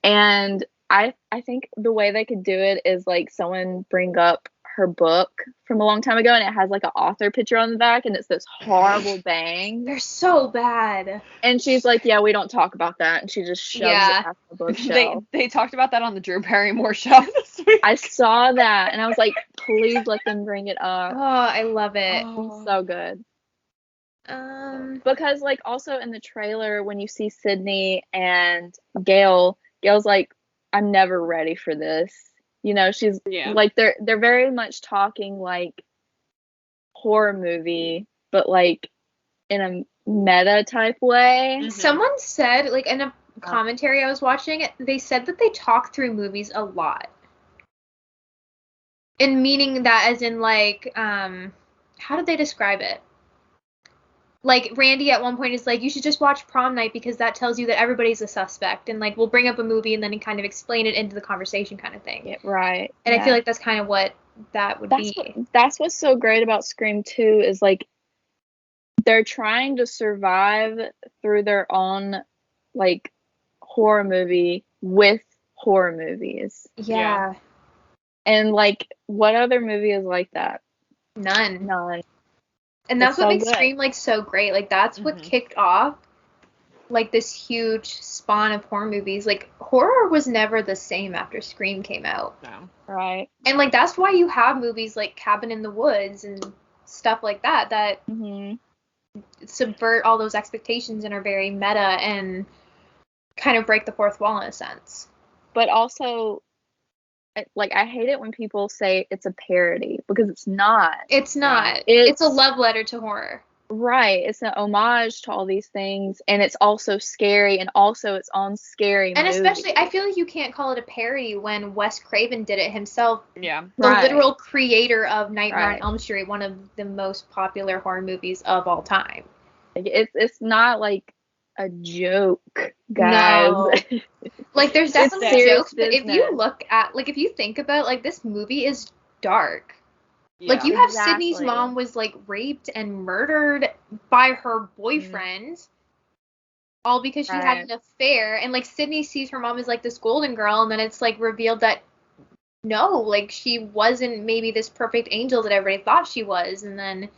And I think the way they could do it is like someone bring up her book from a long time ago, and it has like an author picture on the back, and it's this horrible bang. They're so bad. And she's like, yeah, we don't talk about that, and she just shoves Yeah. it past the bookshelf. They talked about that on the Drew Barrymore show this week. I saw that, and I was like, please let them bring it up. Oh, I love it. It's so good. Because like also in the trailer when you see Sydney and Gail's like, I'm never ready for this. You know, she's like they're very much talking like horror movie, but like in a meta type way. Mhm. Someone said, like in a commentary I was watching, they said that they talk through movies a lot. And meaning that as in like, how did they describe it? Like Randy at one point is like, you should just watch Prom Night because that tells you that everybody's a suspect, and like we'll bring up a movie and then kind of explain it into the conversation kind of thing. Yeah, right. And I feel like that's kind of what that would be. That's what's so great about Scream 2 is like they're trying to survive through their own like horror movie with horror movies. Yeah. And like what other movie is like that? None. And It's that's what so makes good. Scream like so great. Like that's what kicked off like this huge spawn of horror movies. Like horror was never the same after Scream came out. No. Right. And like that's why you have movies like Cabin in the Woods and stuff like that subvert all those expectations and are very meta and kind of break the fourth wall in a sense. But also like I hate it when people say it's a parody because it's not. It's not. Yeah. It's a love letter to horror. Right. It's an homage to all these things, and it's also scary, and also it's on scary And movies. especially, I feel like you can't call it a parody when Wes Craven did it himself. Yeah. The literal creator of Nightmare on Right. Elm Street, one of the most popular horror movies of all time. Like, it's not like a joke, guys. No. Like, there's It's definitely serious jokes, but if you business. look at, like, if you think about, like, this movie is dark. Yeah. Like, you have Exactly. Sydney's mom was, like, raped and murdered by her boyfriend, all because she had Right. an affair. And, like, Sydney sees her mom as, like, this golden girl, and then it's, like, revealed that, no, like, she wasn't maybe this perfect angel that everybody thought she was. And then,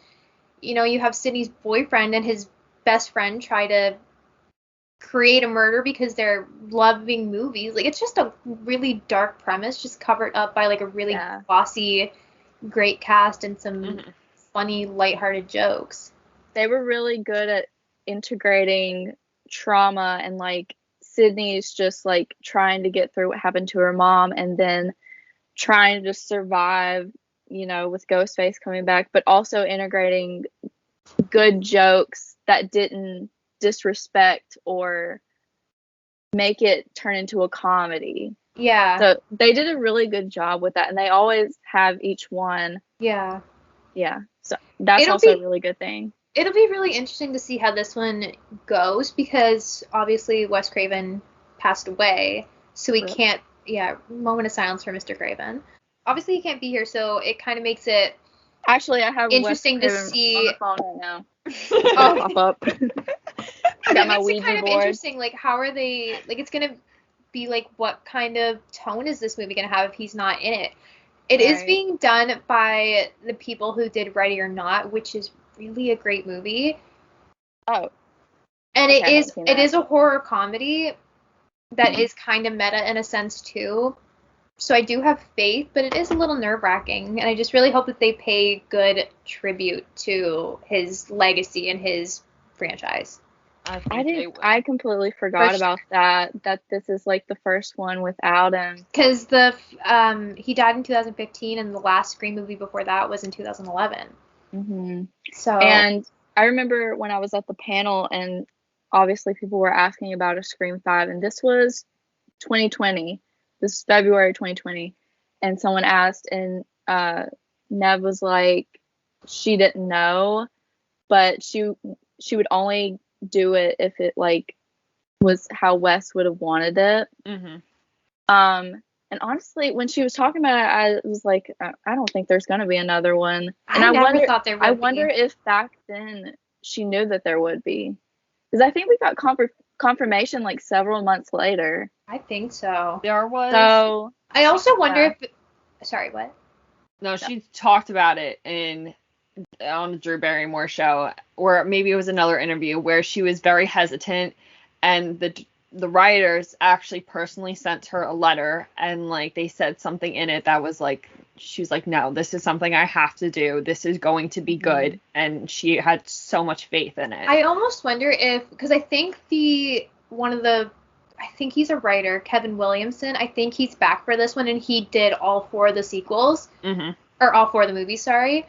you know, you have Sydney's boyfriend and his best friend try to create a murder because they're loving movies. Like, it's just a really dark premise, just covered up by like a really glossy, great cast and some funny, lighthearted jokes. They were really good at integrating trauma, and like Sydney's just like trying to get through what happened to her mom and then trying to just survive, you know, with Ghostface coming back, but also integrating good jokes that didn't disrespect or make it turn into a comedy. Yeah. So they did a really good job with that, and they always have each one. Yeah. Yeah. So that's also a really good thing. It'll be really interesting to see how this one goes, because obviously Wes Craven passed away, so we can't. Yeah, moment of silence for Mr. Craven. Obviously he can't be here, so it kind of makes it actually I have interesting to see on the phone right now. Oh, pop up. I got my Ouija board. It kind of interesting. Like, how are they? Like, it's gonna be like, what kind of tone is this movie gonna have if he's not in it? It is being done by the people who did Ready or Not, which is really a great movie. Oh. And okay, it is a horror comedy that is kind of meta in a sense too. So I do have faith, but it is a little nerve-wracking, and I just really hope that they pay good tribute to his legacy and his franchise. I completely forgot about that this is like the first one without him. Because he died in 2015, and the last Scream movie before that was in 2011. Mm-hmm. So. And I remember when I was at the panel, and obviously people were asking about a Scream 5, and this was 2020. This is February 2020, and someone asked, and Nev was like, she didn't know, but she would only do it if it like was how Wes would have wanted it. And honestly, when she was talking about it, I was like, I don't think there's gonna be another one. And I never thought there would be. I wonder if back then she knew that there would be, because I think we got confirmation like several months later. I think so. There was. So I also wonder if. Sorry, what? No, she talked about it on the Drew Barrymore show, or maybe it was another interview where she was very hesitant, and the writers actually personally sent her a letter, and like they said something in it that was like, she was like, no, this is something I have to do. This is going to be good. And she had so much faith in it. I almost wonder if, because I think I think he's a writer, Kevin Williamson. I think he's back for this one, and he did all 4 of the sequels. Or all 4 of the movies, sorry.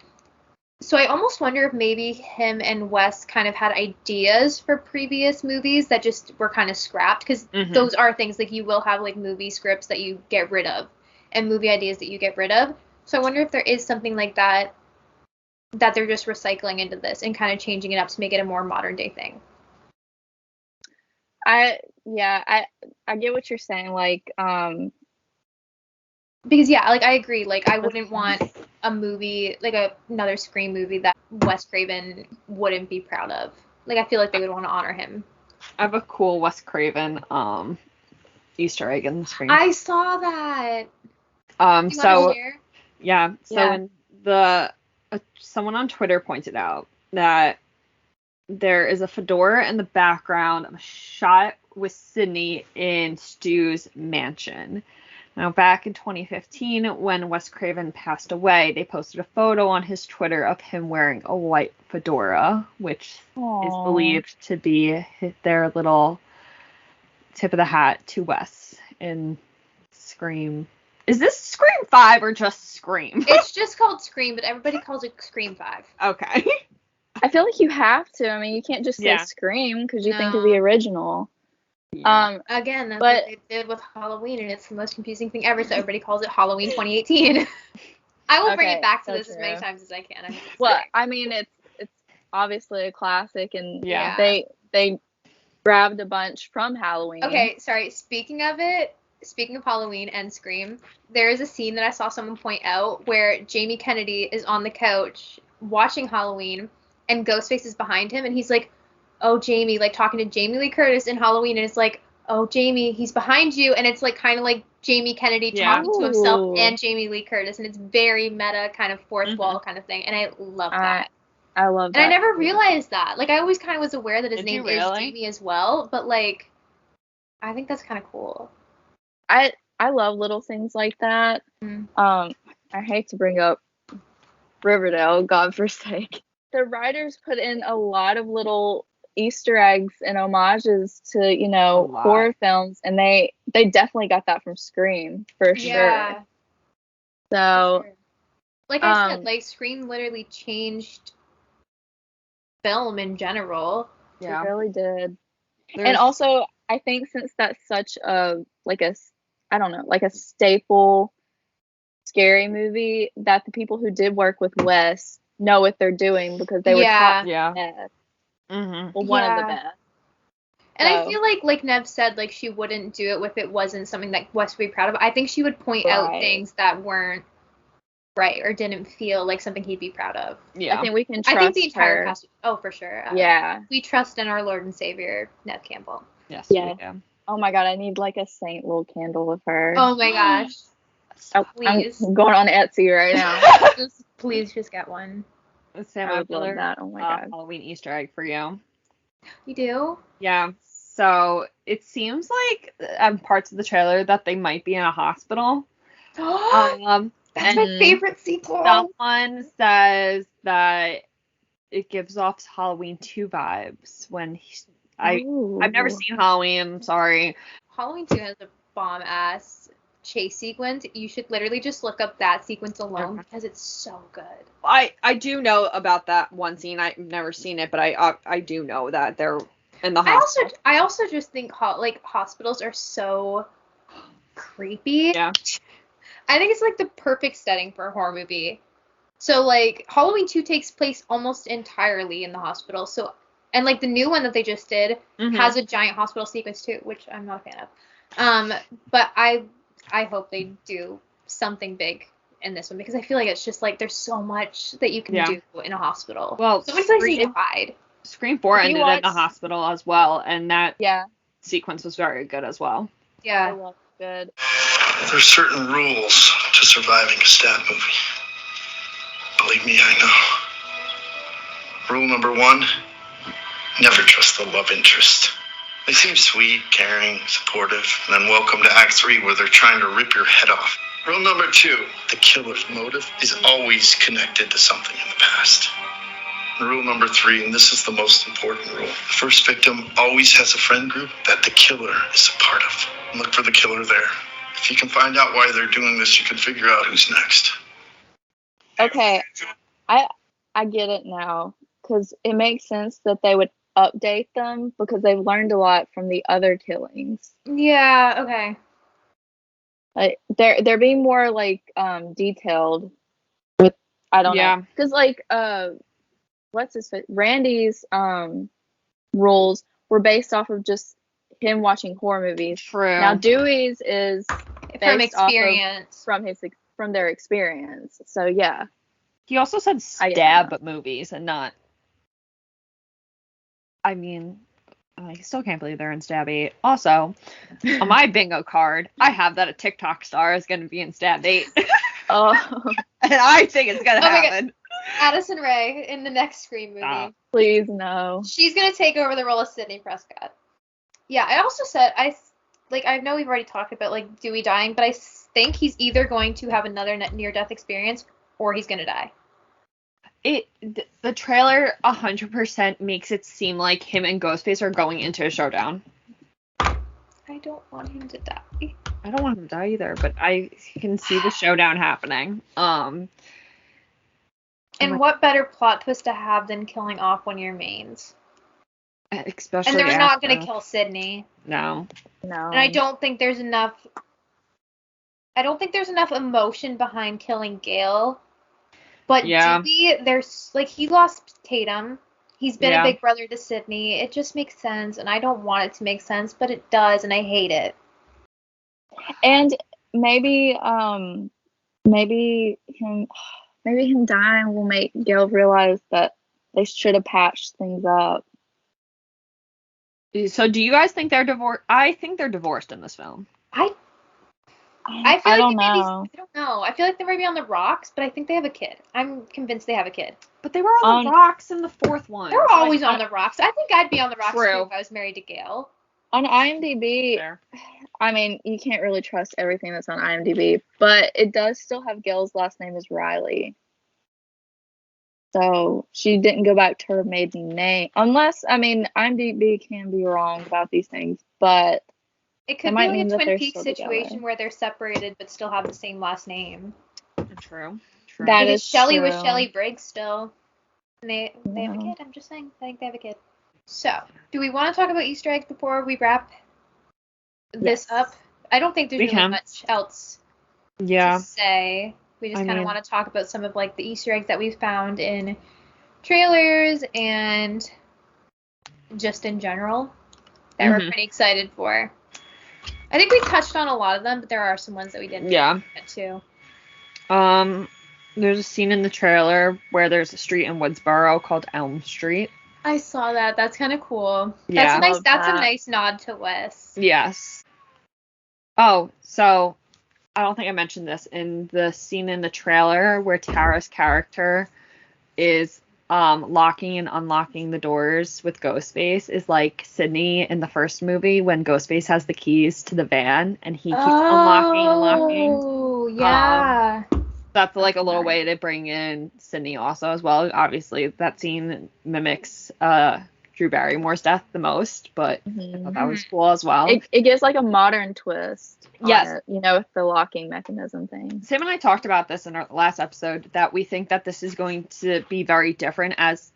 So I almost wonder if maybe him and Wes kind of had ideas for previous movies that just were kind of scrapped, because those are things, like, you will have, like, movie scripts that you get rid of, and movie ideas that you get rid of. So I wonder if there is something like that they're just recycling into this and kind of changing it up to make it a more modern day thing. I get what you're saying, like, because like I agree, like I wouldn't want a movie, like another Scream movie that Wes Craven wouldn't be proud of. Like, I feel like they would want to honor him. I have a cool Wes Craven Easter egg in the Scream. I saw that. So in someone on Twitter pointed out that there is a fedora in the background of a shot with Sydney in Stu's mansion. Now, back in 2015, when Wes Craven passed away, they posted a photo on his Twitter of him wearing a white fedora, which is believed to be their little tip of the hat to Wes in Scream. Is this Scream 5 or just Scream? It's just called Scream, but everybody calls it Scream 5. Okay. I feel like you have to. I mean, you can't just say Scream because you think of the original. Yeah. Again, that's what they did with Halloween, and it's the most confusing thing ever, so everybody calls it Halloween 2018. I will bring it back to this as many times as I can. I mean, it's obviously a classic, and they grabbed a bunch from Halloween. Okay, sorry. Speaking of Halloween and Scream, there is a scene that I saw someone point out where Jamie Kennedy is on the couch watching Halloween, and Ghostface is behind him, and he's like, oh, Jamie, like talking to Jamie Lee Curtis in Halloween, and it's like, oh, Jamie, he's behind you, and it's like kind of like Jamie Kennedy talking to himself and Jamie Lee Curtis, and it's very meta, kind of fourth wall kind of thing, and I love that. I love that. And I never too. realized that. Like, I always kind of was aware that his Did name you is really? Jamie as well, but, like, I think that's kind of cool. I love little things like that. Mm. I hate to bring up Riverdale, God forsake. The writers put in a lot of little Easter eggs and homages to, you know, horror films, and they definitely got that from Scream for Yeah. sure. So, For sure. Like I said, like, Scream literally changed film in general. Yeah. it really did. There's- And also, I think since that's such a, like a, I don't know, like a staple scary movie, that the people who did work with Wes know what they're doing because they were Yeah. top Yeah. best. Mm-hmm. Well, one of the Yeah. best. And I So- feel like Nev said, like, she wouldn't do it if it wasn't something that Wes would be proud of. I think she would point out Right. things that weren't right or didn't feel like something he'd be proud of. Yeah. I think we can trust I think the entire her. cast. Oh, for sure. Yeah. We trust in our Lord and Savior, Nev Campbell. Yes. Yeah. We do. Oh my god, I need like a saint little candle of her. Oh my gosh. I'm Please. going on Etsy right now. Please just get one. Sam, I I would love that. Oh my god. Halloween Easter egg for you. You do? Yeah. So it seems like parts of the trailer that they might be in a hospital. That's my Mhm. favorite sequel. Someone says that it gives off Halloween 2 vibes when I've never Ooh. seen Halloween. I'm sorry. Halloween 2 has a bomb-ass chase sequence. You should literally just look up that sequence alone because it's so good. I do know about that one scene. I've never seen it, but I do know that they're in the hospital. I also just think like hospitals are so creepy. Yeah. I think it's like the perfect setting for a horror movie. So like Halloween 2 takes place almost entirely in the hospital. So and like the new one that they just did has a giant hospital sequence too, which I'm not a fan of. But I hope they do something big in this one because I feel like it's just like there's so much that you can do in a hospital. Well, so many places to hide. Scream 4 If you ended in the watch- hospital as well, and that Yeah. sequence was very good as well. I Yeah. love good. There's certain rules to surviving a stab movie. Believe me, I know. Rule number 1, never trust the love interest. They seem sweet, caring, supportive, and then welcome to Act 3 where they're trying to rip your head off. Rule number 2, the killer's motive is always connected to something in the past. And rule number 3, and this is the most important rule, the first victim always has a friend group that the killer is a part of. Look for the killer there. If you can find out why they're doing this, you can figure out who's next. Okay, I get it now because it makes sense that they would update them because they've learned a lot from the other killings. Yeah, okay. Like they're being more like detailed with I don't know because like what's his face? Randy's rules were based off of just him watching horror movies. True. Now Dewey's is From based off of- experience. from their experience. So yeah. He also said I get stab movies and not. I mean, I still can't believe they're in Stab 8. Also, on my bingo card, I have that a TikTok star is going to be in Stab 8. Oh, And I think it's going to Oh my God. happen. Addison Rae in the next Scream movie. Stop. please no. She's gonna take over the role of Sidney Prescott. Yeah, I also said I know we've already talked about like Dewey dying, but I think he's either going to have another near-death experience or he's gonna die. The trailer 100% makes it seem like him and Ghostface are going into a showdown. I don't want him to die. I don't want him to die either, but I can see the showdown happening. And what better plot twist to have than killing off one of your mains? Especially And they're not gonna after- kill Sidney. No. No. And I don't think there's enough emotion behind killing Gale. But Yeah. Dewey, there's like he lost Tatum. He's been Yeah. a big brother to Sidney. It just makes sense, and I don't want it to make sense, but it does, and I hate it. And maybe him dying will make Gil realize that they should have patched things up. So do you guys think they're divorced? I think they're divorced in this film. I feel I like don't they maybe, know. I don't know. I feel like they might be on the rocks, but I think they have a kid. I'm convinced they have a kid. But they were on the rocks in the fourth one. They're always on the rocks. I think I'd be on the rocks True. too if I was married to Gail. On IMDb, Fair. I mean, you can't really trust everything that's on IMDb, but it does still have Gail's last name is Riley. So she didn't go back to her maiden name. Unless, I mean, IMDb can be wrong about these things, but It could That be might like mean a that Twin they're Peaks still situation together. where they're separated but still have the same last name. True. That Maybe is Shelley was true. Shelley Briggs still. And they have a No. kid. I'm just saying. I think they have a kid. So, do we want to talk about Easter eggs before we wrap this Yes. up? I don't think there's We really can. much else Yeah. to say. We just I kind of mean- want to talk about some of like the Easter eggs that we've found in trailers and just in general that we're Mhm. pretty excited for. I think we touched on a lot of them, but there are some ones that we didn't Yeah. get to. There's a scene in the trailer where there's a street in Woodsboro called Elm Street. I saw that. That's kind of cool. Yeah. That's a nice. Love That's a that. nice nod to Wes. Yes. Oh, so I don't think I mentioned this in the scene in the trailer where Tara's character is locking and unlocking the doors with Ghostface is like Sydney in the first movie when Ghostface has the keys to the van and he keeps unlocking and locking. Oh, yeah. That's like a little nice. way to bring in Sydney also as well. Obviously, that scene mimics Drew Barrymore's death the most, but I thought that was cool as well. It gives like a modern twist. On Yes. it, you know, with the locking mechanism thing. Sam and I talked about this in our last episode that we think that this is going to be very different as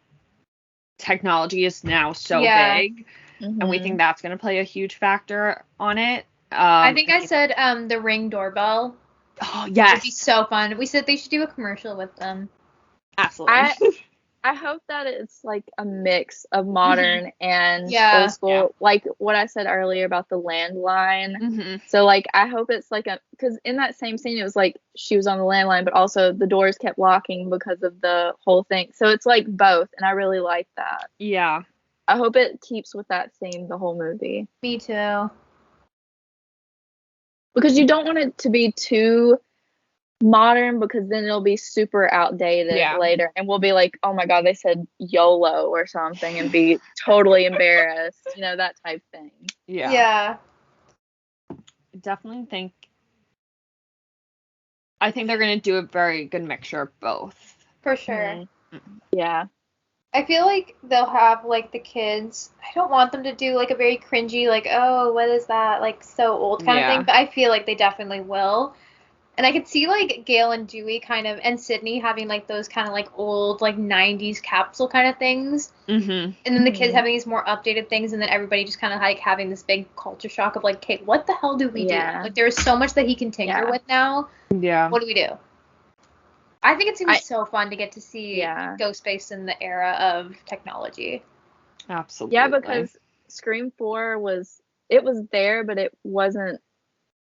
technology is now so Yeah. big, and we Mhm. think that's going to play a huge factor on it. I think I said the Ring doorbell oh would yes, be so fun. We said they should do a commercial with them. absolutely. I hope that it's like a mix of modern and Yeah. old school, like what I said earlier about the landline. Mm-hmm. So like I hope it's like because in that same scene it was like she was on the landline, but also the doors kept locking because of the whole thing. So it's like both, and I really like that. Yeah. I hope it keeps with that theme the whole movie, Me too. because you don't want it to be too modern, because then it'll be super outdated Yeah. later, and we'll be like, oh my god, they said YOLO or something, and be totally embarrassed, you know, that type thing. Yeah. Yeah. Definitely think. I think they're going to do a very good mixture of both. For sure. Mhm. Yeah. I feel like they'll have like the kids. I don't want them to do like a very cringy, like, oh, what is that? Like so old kind of Yeah. thing. But I feel like they definitely will. And I could see like Gail and Dewey kind of, and Sydney having like those kind of like old like 90s capsule kind of things. Mm-hmm. And then the kids Mhm. having these more updated things, and then everybody just kind of like having this big culture shock of like, okay, what the hell do we Yeah. do? Like there is so much that he can tinker Yeah. with now. Yeah. What do we do? I think it's gonna be I- so fun to get to see Yeah. Ghostface in the era of technology. Absolutely. Yeah, because Scream 4 was there, but it wasn't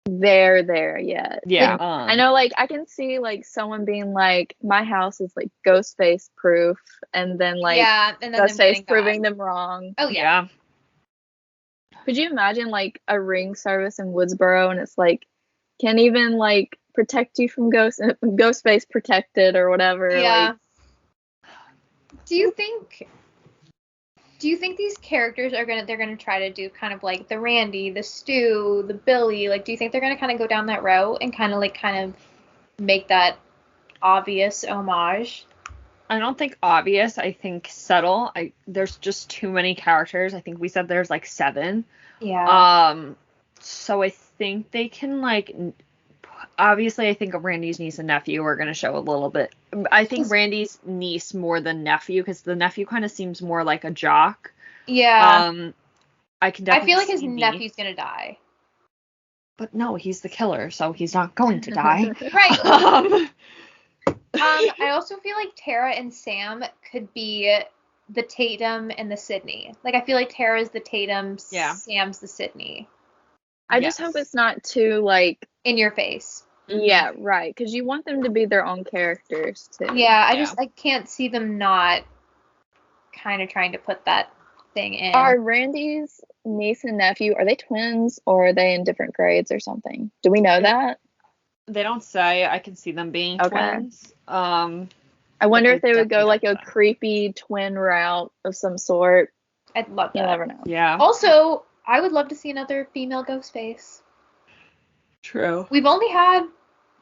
there yet. Yeah. I know, like, I can see, like, someone being like, my house is, like, Ghostface proof, and then, like, yeah, and then them getting Ghostface proving got. them wrong. Oh yeah. Yeah. Could you imagine, like, a ring service in Woodsboro, and it's, like, can't even, like, protect you from Ghostface protected or whatever. Yeah. Like, Do you think these characters they're gonna try to do kind of like the Randy, the Stu, the Billy, like do you think they're gonna kind of go down that route and kind of make that obvious homage? I don't think obvious. I think subtle. There's just too many characters. I think we said there's like 7. Yeah. So I think they can like. Obviously, I think Randy's niece and nephew are gonna show a little bit. I think Randy's niece more than nephew, because the nephew kind of seems more like a jock. Yeah. I can definitely. I feel like his see nephew's gonna die. But no, he's the killer, so he's not going to die. Right. I also feel like Tara and Sam could be the Tatum and the Sydney. Like, I feel like Tara's the Tatum, Yeah. Sam's the Sydney. I just hope it's not too, like, In your face. yeah, right, because you want them to be their own characters, too. Yeah, I can't see them not kind of trying to put that thing in. Are Randy's niece and nephew, are they twins, or are they in different grades or something? Do we know that? They don't say. I can see them being Okay. twins. I wonder they if they would go definitely like don't a say. creepy twin route of some sort. I'd love You that. never know. Yeah. Also, I would love to see another female Ghostface. True. We've only had,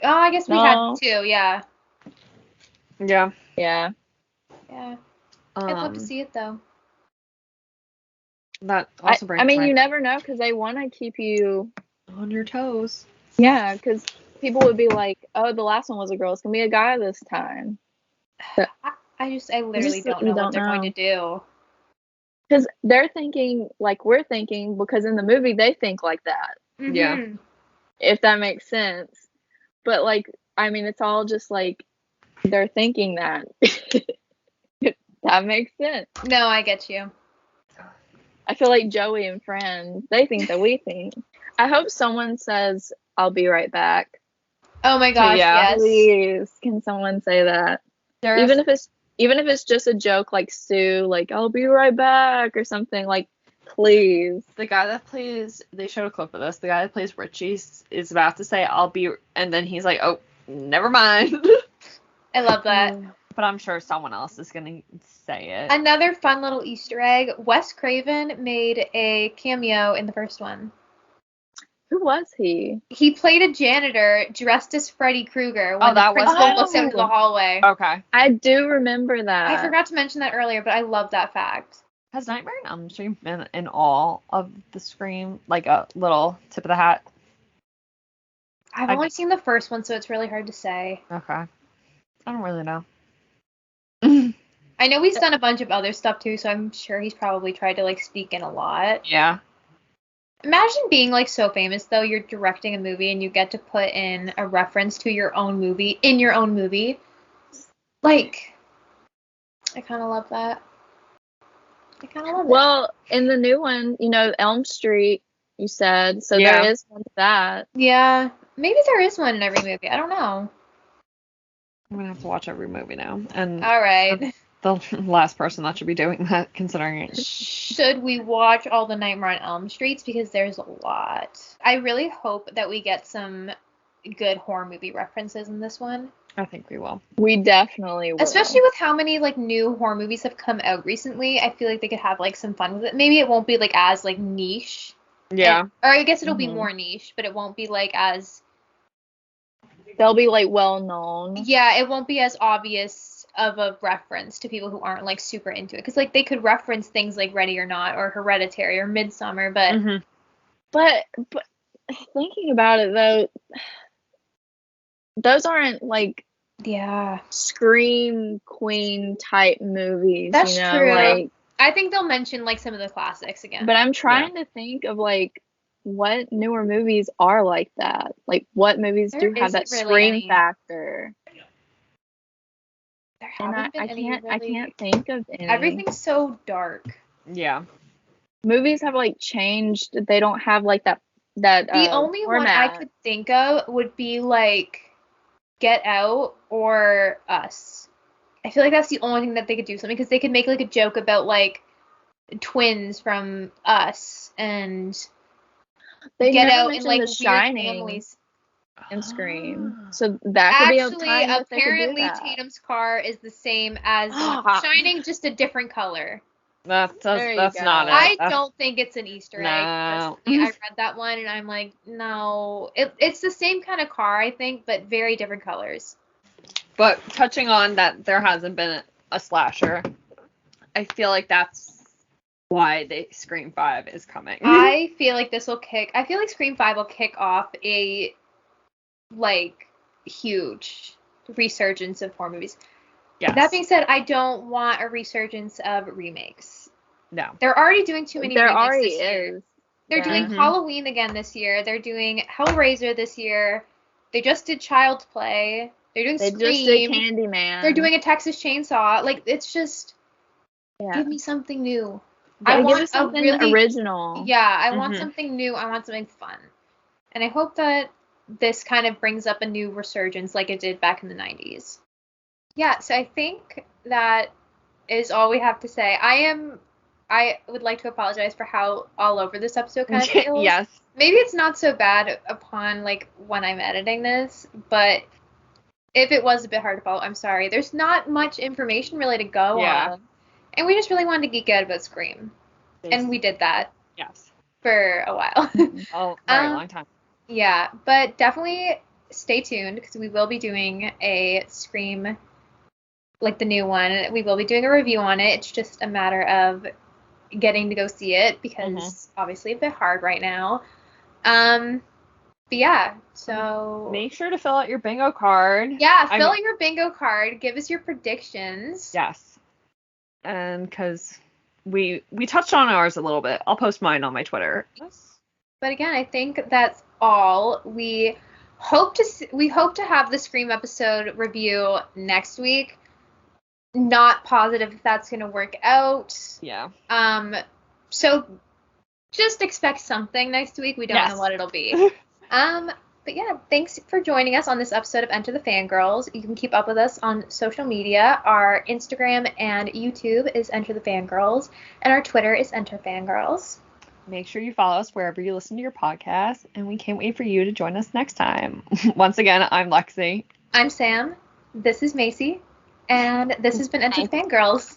I guess we No. had 2, yeah. Yeah. Yeah. Yeah. I'd love to see it, though. That also brings I mean, my you never know because they want to keep you. on your toes. Yeah, because people would be like, "Oh, the last one was a girl. It's gonna be a guy this time." I literally don't know what they're going to do. Because they're thinking like we're thinking, because in the movie they think like that. Yeah. Mhm. If that makes sense. But like, I mean, it's all just like they're thinking that. That makes sense. No, I get you. I feel like Joey and Friends, they think that we think. I hope someone says, "I'll be right back." Oh my gosh, Yeah. yes. Please, can someone say that? Even if it's just a joke, like Sue, like "I'll be right back" or something. Like, please. The guy that plays, they showed a clip of this. The guy that plays Richie is about to say, "I'll be," and then he's like, "Oh, never mind." I love that. But I'm sure someone else is gonna say it. Another fun little Easter egg. Wes Craven made a cameo in the first one. Who was he? He played a janitor dressed as Freddy Krueger when that the was principal him? looks out into the hallway. Okay. I do remember that. I forgot to mention that earlier, but I love that fact. Has Nightmare on Elm Street been in all of the Scream, like a little tip of the hat? I've only seen the first one, so it's really hard to say. Okay. I don't really know. I know he's done a bunch of other stuff too, so I'm sure he's probably tried to like speak in a lot. Yeah. Imagine being like so famous though, you're directing a movie and you get to put in a reference to your own movie in your own movie. Like, I kind of love that. I kind of love it. Well, in the new one, Elm Street, you said, so Yeah. there is one of that. Yeah, maybe there is one in every movie. I don't know. I'm gonna have to watch every movie now. And All right. the last person that should be doing that, considering it. Should we watch all the Nightmare on Elm Streets? Because there's a lot. I really hope that we get some good horror movie references in this one. I think we will. We definitely will. Especially with how many like new horror movies have come out recently, I feel like they could have like some fun with it. Maybe it won't be like as like niche. Yeah. Or I guess it'll be Mhm. more niche, but it won't be like as They'll be like well known. yeah, it won't be as obvious of a reference to people who aren't like super into it. Because like they could reference things like Ready or Not or Hereditary or Midsummer, but Mm-hmm. But thinking about it though, those aren't like yeah. Scream Queen type movies. That's true. Like, I think they'll mention like some of the classics again. but I'm trying to think of like what newer movies are like that. Like what movies There do have that isn't really scream any. factor? There And haven't been any I really. can't think of any. Everything's so dark. Yeah. Movies have like changed. They don't have like that The only one I format. could think of would be like Get Out or Us. I feel like that's the only thing that they could do something because they could make like a joke about like twins from Us and They Get never Out and mentioned like The weird Shining families. and Scream. So that could be a Actually, time that they could do apparently that. Tatum's car is the same as the one from Shining, just a different color. That's There you not go. it. I That's- don't think it's an Easter egg. No. Personally, I read that one and I'm like, no. It's the same kind of car, I think, but very different colors. But touching on that, there hasn't been a slasher. I feel like that's why Scream 5 is coming. I feel like I feel like Scream 5 will kick off a like huge resurgence of horror movies. Yes. That being said, I don't want a resurgence of remakes. No. They're already doing too many There remakes already this year. is. They're Yeah. doing Mhm. Halloween again this year. They're doing Hellraiser this year. They just did Child's Play. They're doing They Scream. just did Candyman. They're doing a Texas Chainsaw. Like, it's just, Yeah. give me something new. They I give want us something a really, original. yeah, I want Mhm. something new. I want something fun. And I hope that this kind of brings up a new resurgence like it did back in the 90s. Yeah, so I think that is all we have to say. I am I would like to apologize for how all over this episode kind of feels. Yes. Maybe it's not so bad upon, like, when I'm editing this, but if it was a bit hard to follow, I'm sorry. There's not much information really to go on. And we just really wanted to geek out about Scream. And we did that. Yes. For a while. Oh, very long time. Yeah, but definitely stay tuned because we will be doing a Scream, like the new one. We will be doing a review on it. It's just a matter of getting to go see it because obviously a bit hard right now. But yeah, so make sure to fill out your bingo card. Yeah, fill out your bingo card. Give us your predictions. Yes. And because we touched on ours a little bit. I'll post mine on my Twitter. But again, I think that's all. We hope to have the Scream episode review next week. Not positive if that's going to work out. Yeah. So just expect something next week. We don't know what it'll be. But yeah, thanks for joining us on this episode of Enter the Fangirls. You can keep up with us on social media. Our Instagram and YouTube is Enter the Fangirls, and our Twitter is Enter Fangirls. Make sure you follow us wherever you listen to your podcast, and we can't wait for you to join us next time. Once again, I'm Lexie. I'm Sam. This is Macy, and this has been Enter the Fangirls.